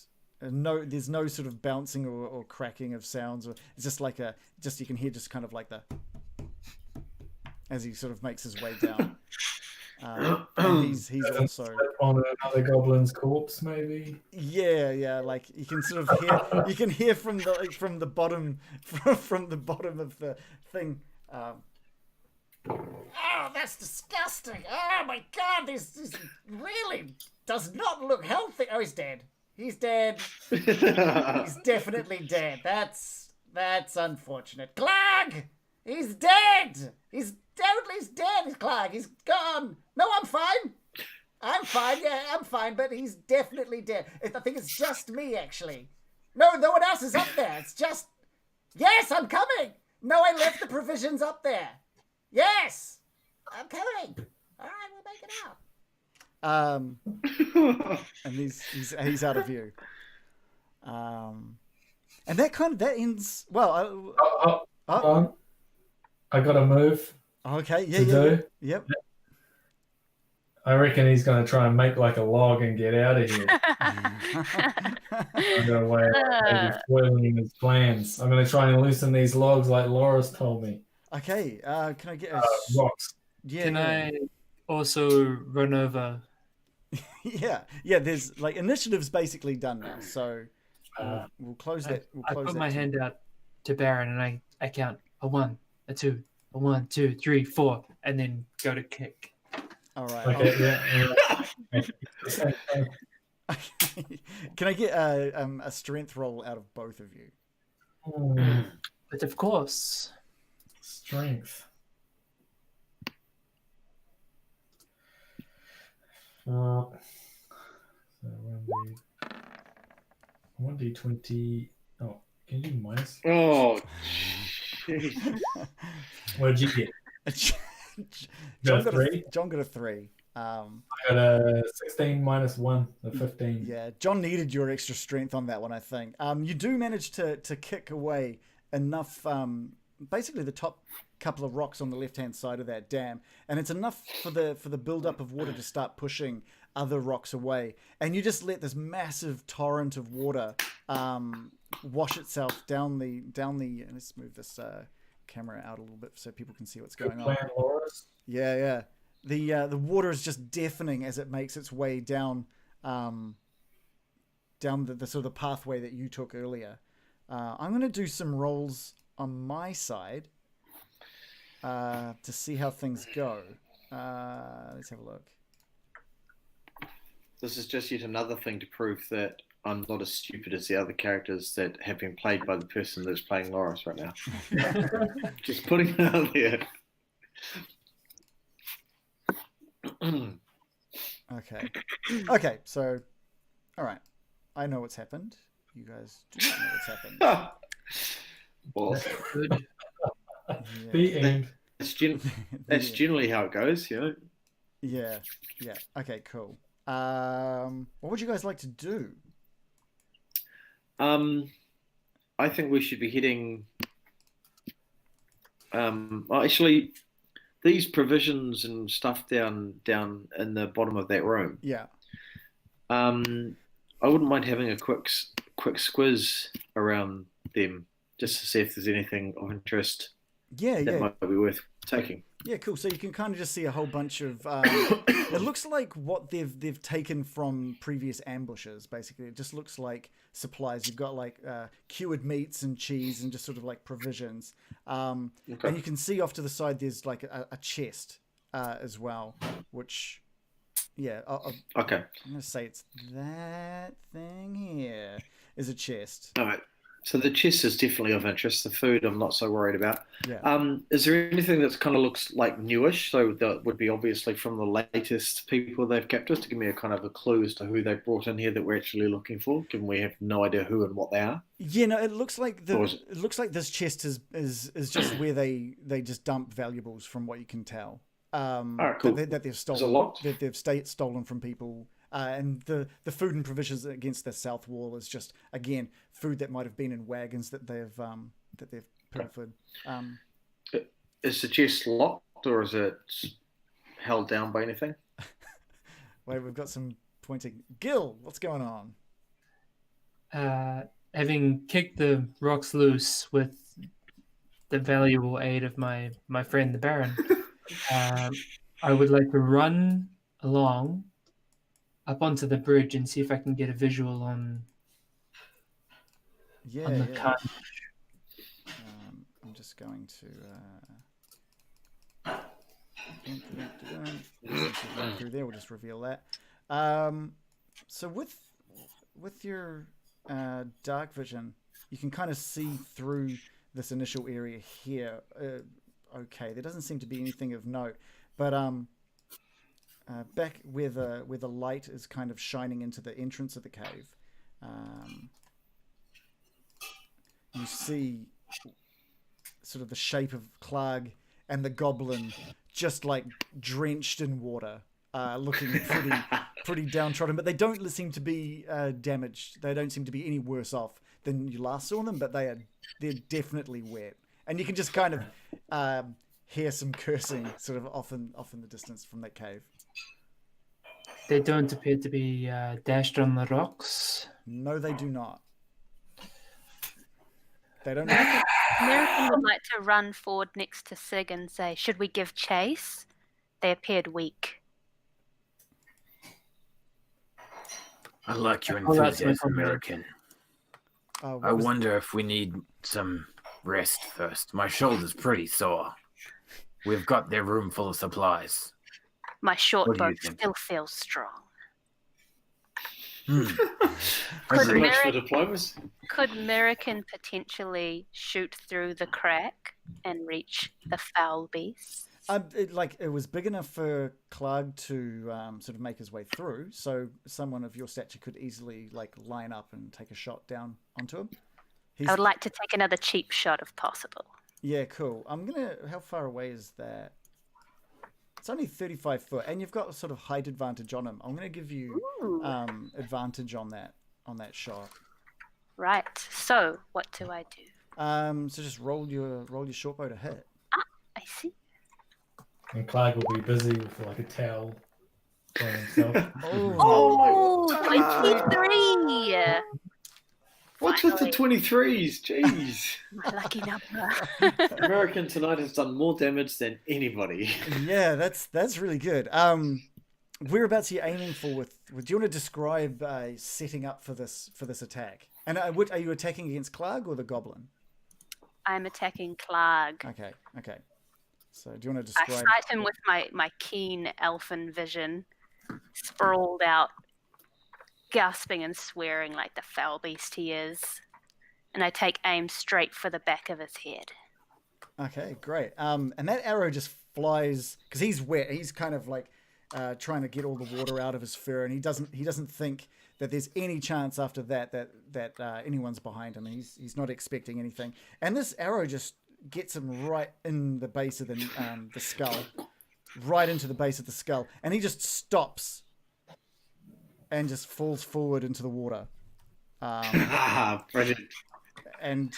there's no sort of bouncing or cracking of sounds, or it's just like you can hear just kind of like as he sort of makes his way down. And he's
Doesn't
also
step on another goblin's corpse, maybe.
yeah, like you can sort of hear from the bottom from the bottom of the thing. Oh, that's disgusting! Oh my God, this really does not look healthy. Oh, he's dead. He's dead. He's definitely dead. That's unfortunate. Clag! He's dead! He's dead, Clag. He's gone. No, I'm fine. I'm fine, yeah, I'm fine, but he's definitely dead. I think it's just me, actually. No one else is up there. It's just... Yes, I'm coming! No, I left the provisions up there. Yes! I'm coming! Alright, we'll make it out. And he's out of view. And that ends... Well,
Hold on. I got to move
okay,
to do.
Yep.
I reckon he's going to try and make like a log and get out of here. I'm going to way maybe foiling his plans. I'm going to try and loosen these logs like Laura's told me.
Okay, can I get a...
Rocks.
Yeah,
Can I also run over?
yeah, there's like initiative's basically done now, so we'll close that.
I put my hand out to Baron and I count a 1, a 2, a 1, 2, 3, 4, and then go to kick.
All right.
Okay, yeah.
Can I get a strength roll out of both of you?
But of course.
Strength. 1d20. Oh, can you do minus?
Oh, jeez.
What did you get?
John
got a 3?
John got a 3.
I got a 16 minus 1, a 15.
Yeah, John needed your extra strength on that one, I think. You do manage to kick away enough, basically the top couple of rocks on the left-hand side of that dam, and it's enough for the build-up of water to start pushing other rocks away, and you just let this massive torrent of water wash itself down the. And let's move this camera out a little bit so people can see what's going on.
Plan, Loris.
Yeah. The water is just deafening as it makes its way down the sort of the pathway that you took earlier. I'm going to do some rolls on my side to see how things go. Let's have a look.
This is just yet another thing to prove that I'm not as stupid as the other characters that have been played by the person that's playing Loris right now. Just putting it out there.
Okay, so, all right. I know what's happened. You guys do not know what's happened.
Well,
Good.
The end.
that's generally how it goes, you know.
Yeah. Okay, cool. What would you guys like to do?
I think we should be heading Well, actually, these provisions and stuff down in the bottom of that room.
Yeah.
I wouldn't mind having a quick squiz around them just to see if there's anything of interest
Yeah,
that
yeah.
might be worth taking.
Yeah, cool. So you can kind of just see a whole bunch of. It looks like what they've taken from previous ambushes. Basically, it just looks like supplies. You've got like cured meats and cheese and just sort of like provisions. And you can see off to the side there's like a chest as well, which, yeah.
Okay.
I'm gonna say it's that thing here is a chest.
All right. So the chest is definitely of interest. The food I'm not so worried about.
Yeah.
Is there anything that kind of looks like newish? So that would be obviously from the latest people they've captured to give me a kind of a clue as to who they brought in here that we're actually looking for, given we have no idea who and what they are.
Yeah, no, it looks like it looks like this chest is just where they just dump valuables from what you can tell.
All right, cool.
That they've
Is it
stolen.
locked?
They've stolen from people. And the food and provisions against the south wall is just again food that might have been in wagons that they've pilfered.
Is the chest locked or is it held down by anything?
Wait, we've got some pointing. Gil, what's going on?
Having kicked the rocks loose with the valuable aid of my friend the Baron, I would like to run along up onto the bridge and see if I can get a visual on the carnage.
I'm just going to run through there. We'll just reveal that. So with your dark vision, you can kind of see through this initial area here. Okay, there doesn't seem to be anything of note, but back where the light is kind of shining into the entrance of the cave, you see sort of the shape of Clark and the goblin just like drenched in water, looking pretty downtrodden, but they don't seem to be damaged. They don't seem to be any worse off than you last saw them, but they're definitely wet, and you can just kind of hear some cursing sort of off in the distance from that cave.
They don't appear to be dashed on the rocks.
No, they do not. They don't.
American would like to run forward next to Sig and say, "Should we give chase?" They appeared weak.
I like your
Oh, that's
enthusiasm,
my
American.
What
I
was-
wonder if we need some rest first. My shoulder's pretty sore. We've got their room full of supplies.
My short
What do
bow
you think?
still feels strong.
So
Agreed.
much for diplomacy.
Could American potentially shoot through the crack and reach the foul beast?
It was big enough for Clark to sort of make his way through, so someone of your stature could easily like line up and take a shot down onto him.
I would like to take another cheap shot if possible.
Yeah, cool. How far away is that? It's only 35 foot, and you've got a sort of height advantage on him. I'm gonna give you advantage on that shot.
Right. So what do I do?
So just roll your shortbow to hit.
I see.
And Clark will be busy with like a towel on himself.
Oh, 23!
What's with the
Finally.
23s? Jeez.
My lucky number.
American tonight has done more damage than anybody.
Yeah, that's really good. Whereabouts are you aiming for? Do you want to describe setting up for this attack? And are you attacking against Clark or the goblin?
I'm attacking Clark.
Okay. So do you want to
I
describe?
sight him with my keen elfin vision, sprawled out, gasping and swearing like the foul beast he is. And I take aim straight for the back of his head.
Okay, great. And that arrow just flies because he's wet. He's kind of like trying to get all the water out of his fur, and he doesn't think that there's any chance after that anyone's behind him. He's not expecting anything. And this arrow just gets him right in the base of the skull, right into the base of the skull, and he just stops and just falls forward into the water.
Brilliant.
And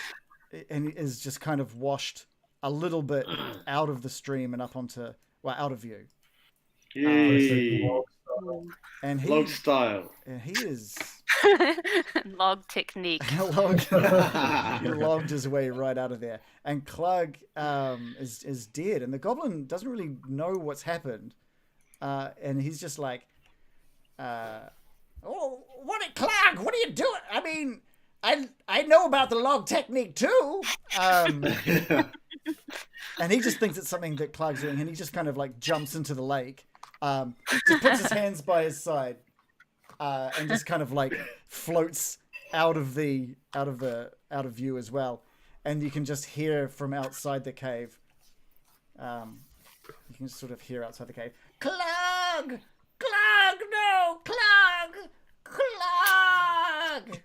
is just kind of washed a little bit out of the stream and up onto out of view.
Yay.
And
Log style.
he is
Log technique.
he logged his way right out of there. And Clug is dead, and the goblin doesn't really know what's happened. And he's just like, "Oh, Clug? What are you doing? I mean, I know about the log technique too." And he just thinks it's something that Clug's doing, and he just kind of like jumps into the lake, just puts his hands by his side, and just kind of like floats out of view as well. And you can just hear from outside the cave. You can sort of hear outside the cave, "Clug! Clug! No! Clug! Clug!"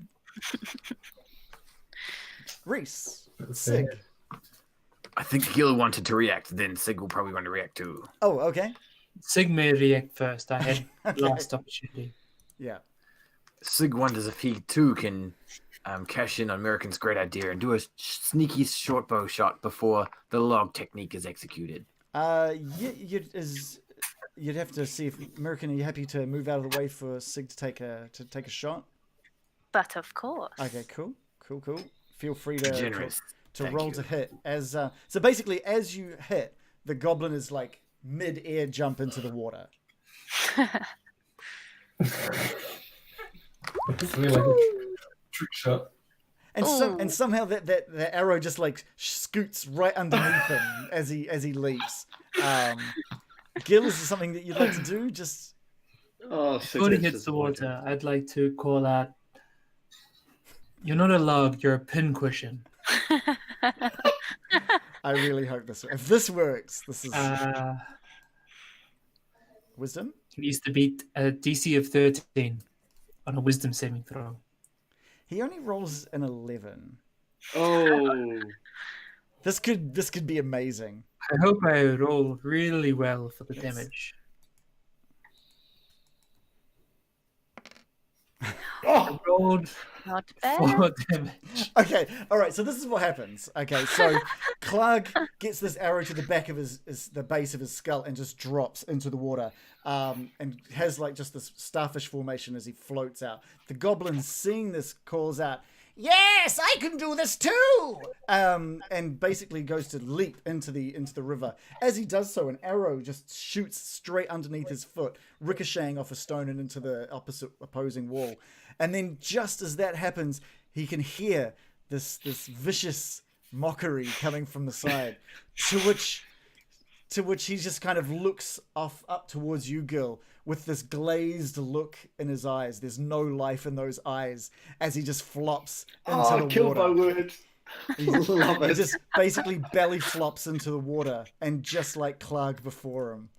Reese, Sig.
I think Gil wanted to react, then Sig will probably want to react too.
Oh, okay.
Sig may react first. I had
Okay.
last opportunity.
Yeah.
Sig wonders if he too can cash in on American's great idea and do a sneaky short bow shot before the log technique is executed.
You'd have to see if American, are you happy to move out of the way for Sig to take a shot?
But of course.
Okay, cool. Feel free to
Generous. Thank
roll
you.
to hit. As so basically, as you hit, the goblin is like mid-air jump into the water.
It's really like a trick shot.
And somehow that arrow just like scoots right underneath him as he leaps. Gil, is there something that you'd like to do? Just
Before he hits the water, I'd like to call out, "You're not a log, you're a pincushion."
I really hope if this works, this is wisdom.
He needs to beat a DC of 13 on a wisdom saving throw.
He only rolls an 11.
Oh.
This could be amazing.
I hope I roll really well for the damage. I rolled
Not
4
bad.
damage.
Okay, all right. So this is what happens. Okay, so Clug gets this arrow to the back of the base of his skull and just drops into the water, and has like just this starfish formation as he floats out. The goblin, seeing this, calls out, "Yes, I can do this too!" And basically goes to leap into the river. As he does so, an arrow just shoots straight underneath his foot, ricocheting off a stone and into the opposing wall. And then just as that happens, he can hear this vicious mockery coming from the side, to which he just kind of looks up towards you, Gil, with this glazed look in his eyes. There's no life in those eyes as he just flops into the
killed
water.
my word. Love
He
it.
just basically belly flops into the water, and just like Clark before him,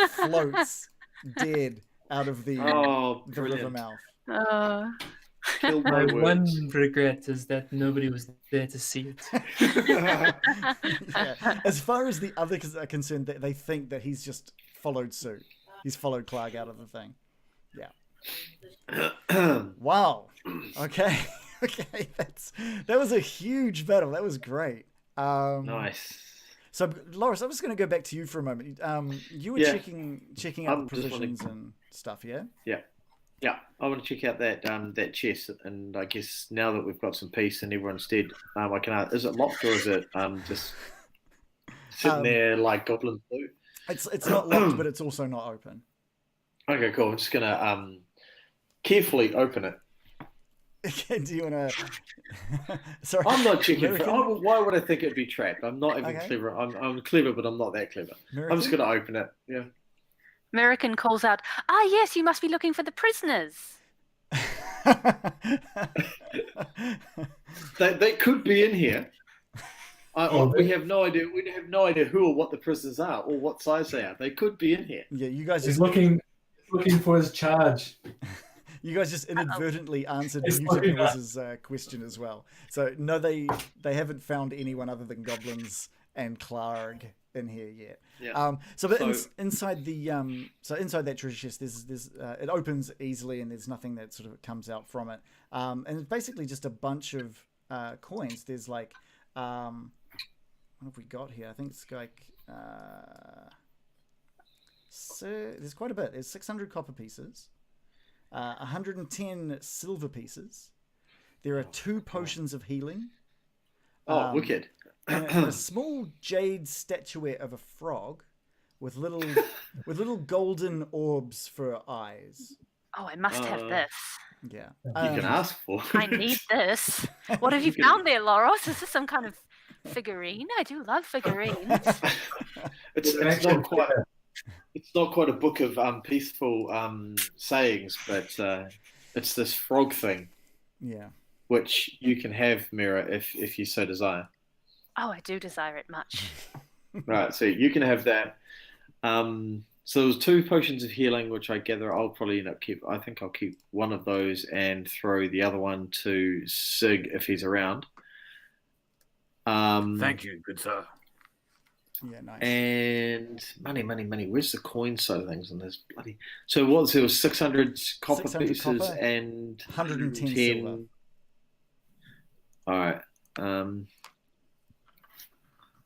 floats dead out of the river
Brilliant.
mouth.
Oh.
Killed
My
my
one
words.
regret is that nobody was there to see it.
Yeah. As far as the others are concerned, they think that he's just followed suit. He's followed Clark out of the thing. Yeah. Wow. Okay. Okay. That was a huge battle. That was great.
Nice.
So, Loris, I'm just going to go back to you for a moment. You were
Yeah.
checking out
I'm
the
just
provisions and stuff, yeah?
Yeah, I want to check out that chest, and I guess now that we've got some peace and everyone's dead, I can. Is it locked or is it just sitting there like goblins do?
It's not locked, but it's also not open.
Okay, cool. I'm just gonna carefully open it.
Okay, do you want to? Sorry,
I'm not checking.
American?
Why would I think it'd be trapped? I'm not even
Okay.
clever. I'm clever, but I'm not that clever.
American?
I'm just gonna open it. Yeah.
American calls out, "Ah, yes, you must be looking for the prisoners."
They could be in here.
Oh,
we have no idea. We have no idea who or what the prisoners are or what size they are. They could be in here.
Yeah, you guys
He's
just
looking for his charge.
inadvertently answered
He's
Newton
looking
Lewis's question as well. So no, they haven't found anyone other than goblins and Clark in here yet.
Yeah.
Inside that treasure chest, there's it opens easily, and there's nothing that sort of comes out from it. And it's basically just a bunch of coins. There's like what have we got here? I think it's like so there's quite a bit. There's 600 copper pieces, 110 silver pieces. There are 2 potions of healing.
Oh, wicked.
And a small jade statuette of a frog with little golden orbs for eyes.
Oh, I must have this.
Yeah.
You can ask for
I need this. What have you found there, Loros? Is this some kind of figurine? I do love figurines.
it's not quite a book of peaceful sayings, but it's this frog thing.
Yeah.
Which you can have, Mira, if you so desire.
Oh, I do desire it much.
Right, so you can have that. So there's 2 potions of healing, which I gather I'll probably end up I think I'll keep one of those and throw the other one to Sig if he's around.
Thank you, good sir.
Yeah, nice.
And money. Where's the coin side of things in this bloody? So what? There was 600 copper
600
pieces
copper,
and
110 silver.
All right.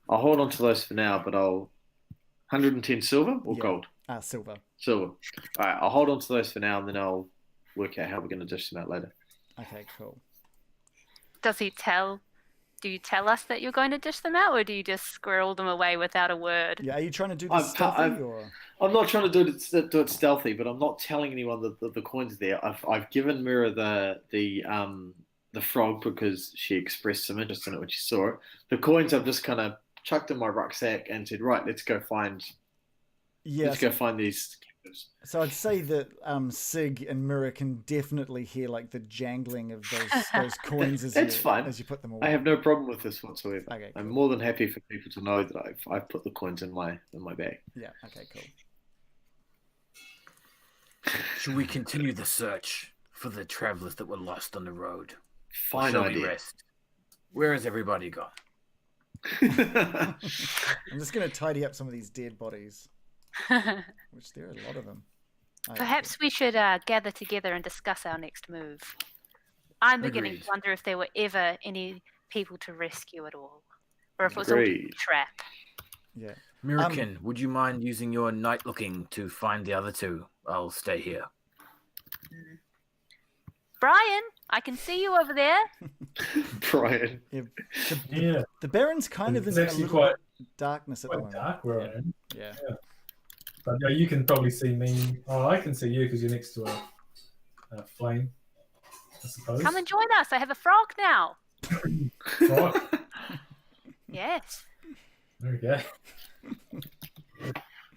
I'll hold on to those for now, but I'll 110 silver or gold?
Silver.
Silver. All right. I'll hold on to those for now, and then I'll work out how we're going to dish them out later.
Okay, cool.
Do you tell us that you're going to dish them out, or do you just squirrel them away without a word?
Yeah, are you trying to do this stealthy or?
I'm not trying to do it stealthy, but I'm not telling anyone that the coins are there. I've given Mira the frog because she expressed some interest in it when she saw it. The coins I've just kind of chucked in my rucksack and said, right, let's go find these captives.
So I'd say that Sig and Mira can definitely hear like the jangling of those coins as you put them away.
I have no problem with this whatsoever.
Okay, cool.
I'm more than happy for people to know that I've put the coins in my bag.
Yeah. Okay. Cool.
Should we continue the search for the travelers that were lost on the road?
Fine
Shall
idea.
we rest? Where has everybody gone?
I'm just going to tidy up some of these dead bodies, which there are a lot of them.
Perhaps we should gather together and discuss our next move. I'm beginning
Agreed.
to wonder if there were ever any people to rescue at all, or if it was all
Agreed.
a trap.
Yeah.
Mirakin, would you mind using your night looking to find the other 2? I'll stay here.
Brian, I can see you over there.
Brian.
Yeah.
The Baron's kind of
It's
in a
actually
little
quite
darkness at the moment.
dark where I am.
Yeah.
But yeah, you can probably see me. Oh, I can see you because you're next to a flame, I suppose.
Come and join us. I have a frog now.
Right.
Yes.
Okay.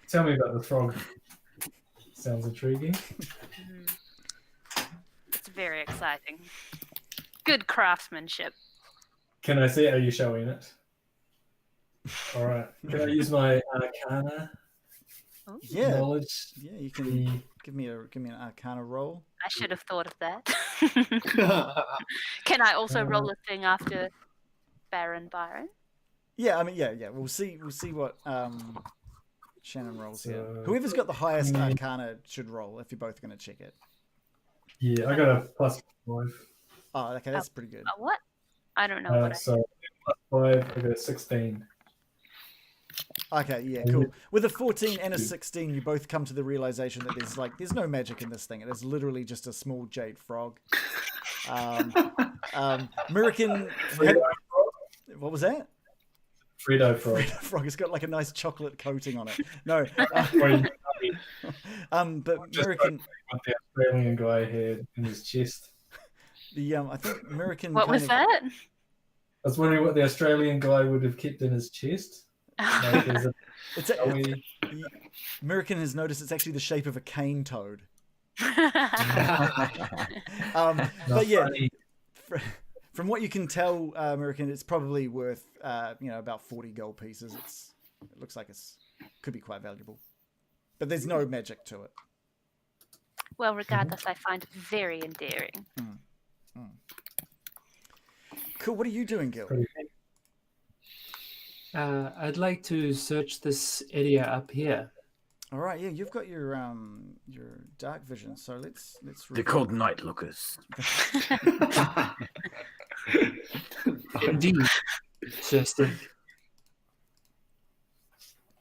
Tell me about the frog. Sounds intriguing.
It's very exciting. Good craftsmanship.
Can I see it? Are you showing it? All right. Can I use my Arcana
Yeah.
knowledge?
Yeah. You can give me an Arcana roll.
I should have thought of that. Can I also roll a thing after Baron Byron?
Yeah. I mean, yeah. We'll see what Shannon rolls here.
So-
Whoever's got the highest Arcana should roll if you're both going to check it.
Yeah, I got a +5.
Oh, okay. That's pretty good.
What? I don't know what
So +5, I got a 16.
Okay, yeah, cool. With a 14 and a 16, you both come to the realization that there's no magic in this thing. It is literally just a small jade frog. Mirakin, what was that?
Frito frog.
Frito frog. It's got like a nice chocolate coating on it. No, but Mirakin,
What the Australian guy had in his chest.
I think Mirakin.
What was that?
I was wondering what the Australian guy would have kept in his chest. Like,
Mirakin has noticed it's actually the shape of a cane toad. But yeah, from what you can tell, Mirakin, it's probably worth about 40 gold pieces. It looks like it could be quite valuable, but there's no magic to it.
Well, regardless, I find it very endearing.
Cool. What are you doing, Gil?
I'd like to search this area up here.
All right. Yeah, you've got your dark vision. So let's.
They're called night lookers.
Indeed, Justin.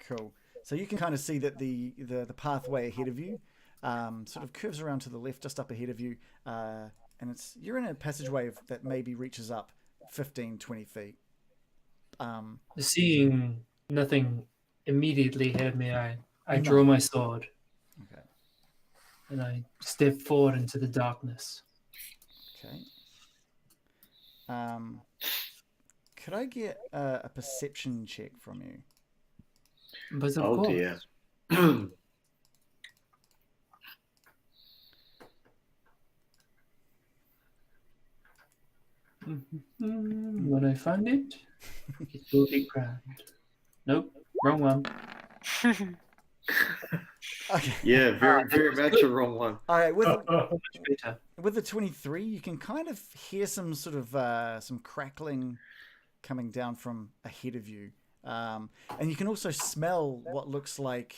Cool. So you can kind of see that the pathway ahead of you sort of curves around to the left, just up ahead of you, and you're in a passageway that maybe reaches up 15, 20 feet.
Seeing nothing immediately ahead of me, I
No.
draw my sword
Okay.
and I step forward into the darkness.
Okay. Could I get a perception check from you?
But of
Oh
course,
dear.
when I find it, it will be grand. Nope, wrong one.
Okay.
Yeah, very much a wrong one.
All right.
Much better.
With the 23, you can kind of hear some sort of some crackling coming down from ahead of you, and you can also smell what looks like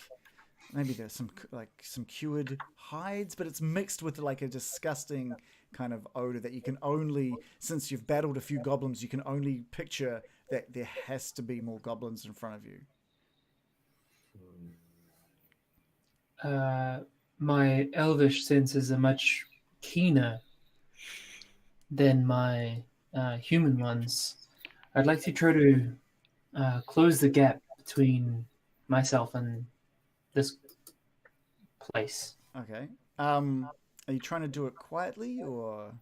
maybe there's some cured hides, but it's mixed with like a disgusting kind of odor that you can only, since you've battled a few goblins, you can only picture that there has to be more goblins in front of you.
My elvish senses are much keener than my human ones. I'd like to try to close the gap between myself and this place.
Okay. Are you trying to do it quietly or?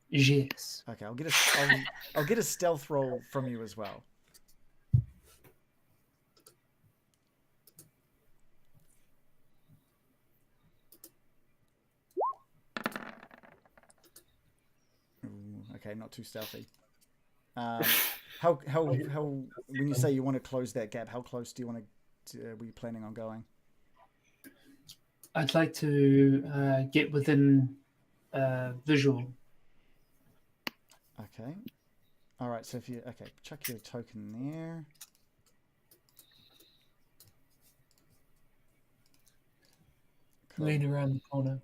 Yes.
Okay, I'll get a stealth roll from you as well. Ooh, okay, not too stealthy. How when you say you want to close that gap, how close do you want to? Were you planning on going?
I'd like to get within visual.
Okay. All right. So chuck your token there. Cool.
Lean around the corner.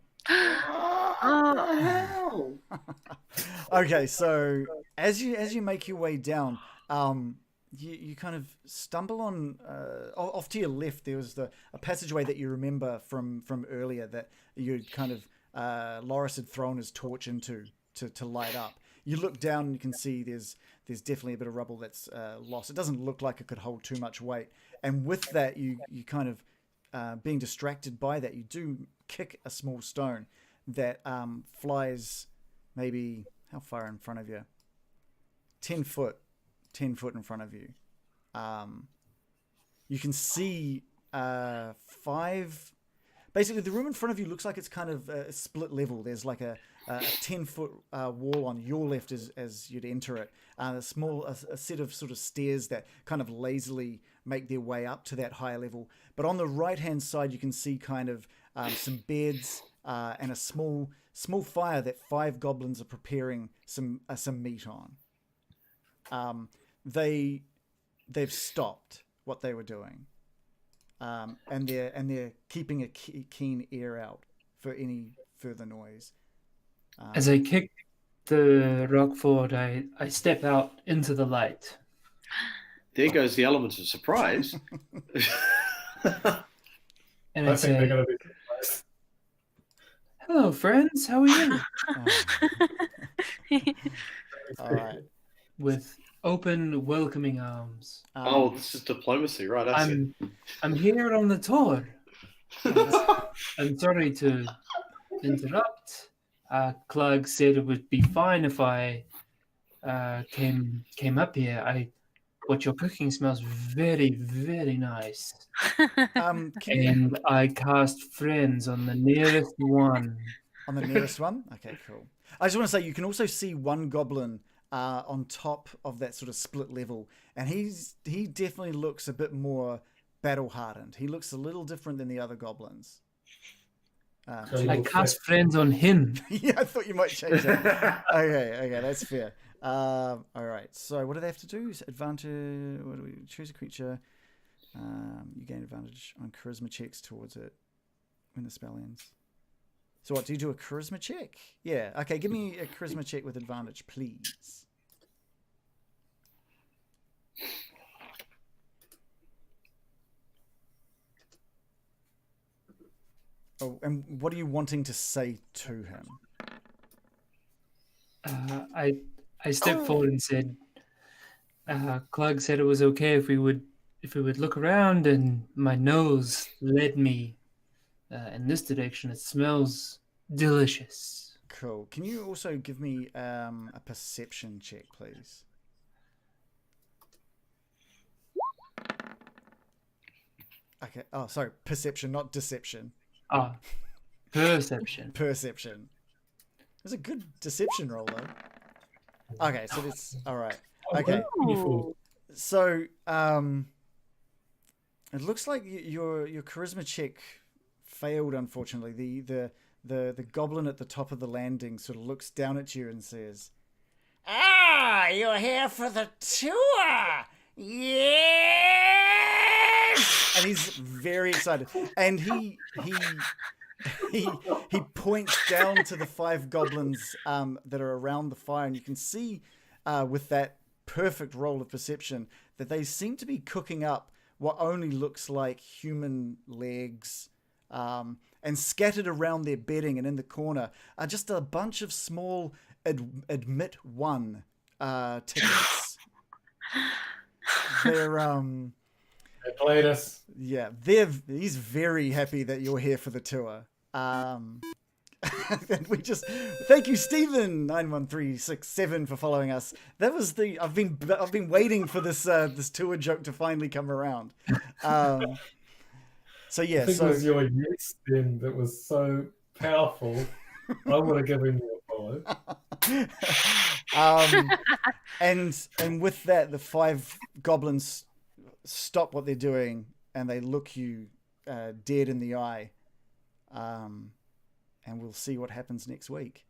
Okay, so as you make your way down, you kind of stumble on off to your left. There was a passageway that you remember from earlier that you'd kind of Loris had thrown his torch into to light up. You look down and you can see there's definitely a bit of rubble that's lost. It doesn't look like it could hold too much weight, and with that you kind of being distracted by that, you do kick a small stone that flies maybe how far in front of you? 10 foot in front of you. You can see 5. Basically, the room in front of you looks like it's kind of a split level. There's like a 10-foot wall on your left as you'd enter it. A set of sort of stairs that kind of lazily make their way up to that higher level. But on the right-hand side, you can see kind of some beds and a small fire that 5 goblins are preparing some meat on. They've stopped what they were doing. And they're keeping a keen ear out for any further noise.
As I kick the rock forward, I step out into the light.
There goes the element of surprise.
And
I
I
think they're
say,
going to be surprised.
"Hello, friends. How are you?"
All right.
With open, welcoming arms.
Oh, this is diplomacy, right? I see.
I'm here on the tour. I'm sorry to interrupt. Clug said it would be fine if I came up here. What you're cooking smells very, very nice. And I cast friends on the nearest one.
On the nearest one? Okay, cool. I just want to say you can also see one goblin on top of that sort of split level, and he definitely looks a bit more battle hardened. He looks a little different than the other goblins.
I cast friends on him.
Yeah, I thought you might change that. Okay, that's fair. All right. So what do they have to do? Advantage. What do we choose a creature? You gain advantage on charisma checks towards it when the spell ends. So what, do you do a charisma check? Yeah. Okay, give me a charisma check with advantage, please. Oh, and what are you wanting to say to him?
I stepped forward and said, Clug said it was okay if we would look around, and my nose led me in this direction. It smells delicious.
Cool. Can you also give me a perception check, please? Okay. Oh, sorry. Perception, not deception.
Ah, perception.
Perception. It's a good deception roll, though. Okay, so it's all right. Okay,
Ooh.
so it looks like your charisma check failed. Unfortunately, the goblin at the top of the landing sort of looks down at you and says, "Ah, you're here for the tour, yes!" And he's very excited, and he points down to the 5 goblins that are around the fire, and you can see with that perfect roll of perception that they seem to be cooking up what only looks like human legs, and scattered around their bedding and in the corner are just a bunch of small admit one tickets. They're
They played us.
yeah, he's very happy that you're here for the tour. And we just thank you, Stephen 91367 for following us. That was I've been waiting for this tour joke to finally come around. So yeah,
I think it was your yes then that was so powerful. I would have given you a follow.
And with that, the 5 goblins stop what they're doing and they look you dead in the eye. And we'll see what happens next week.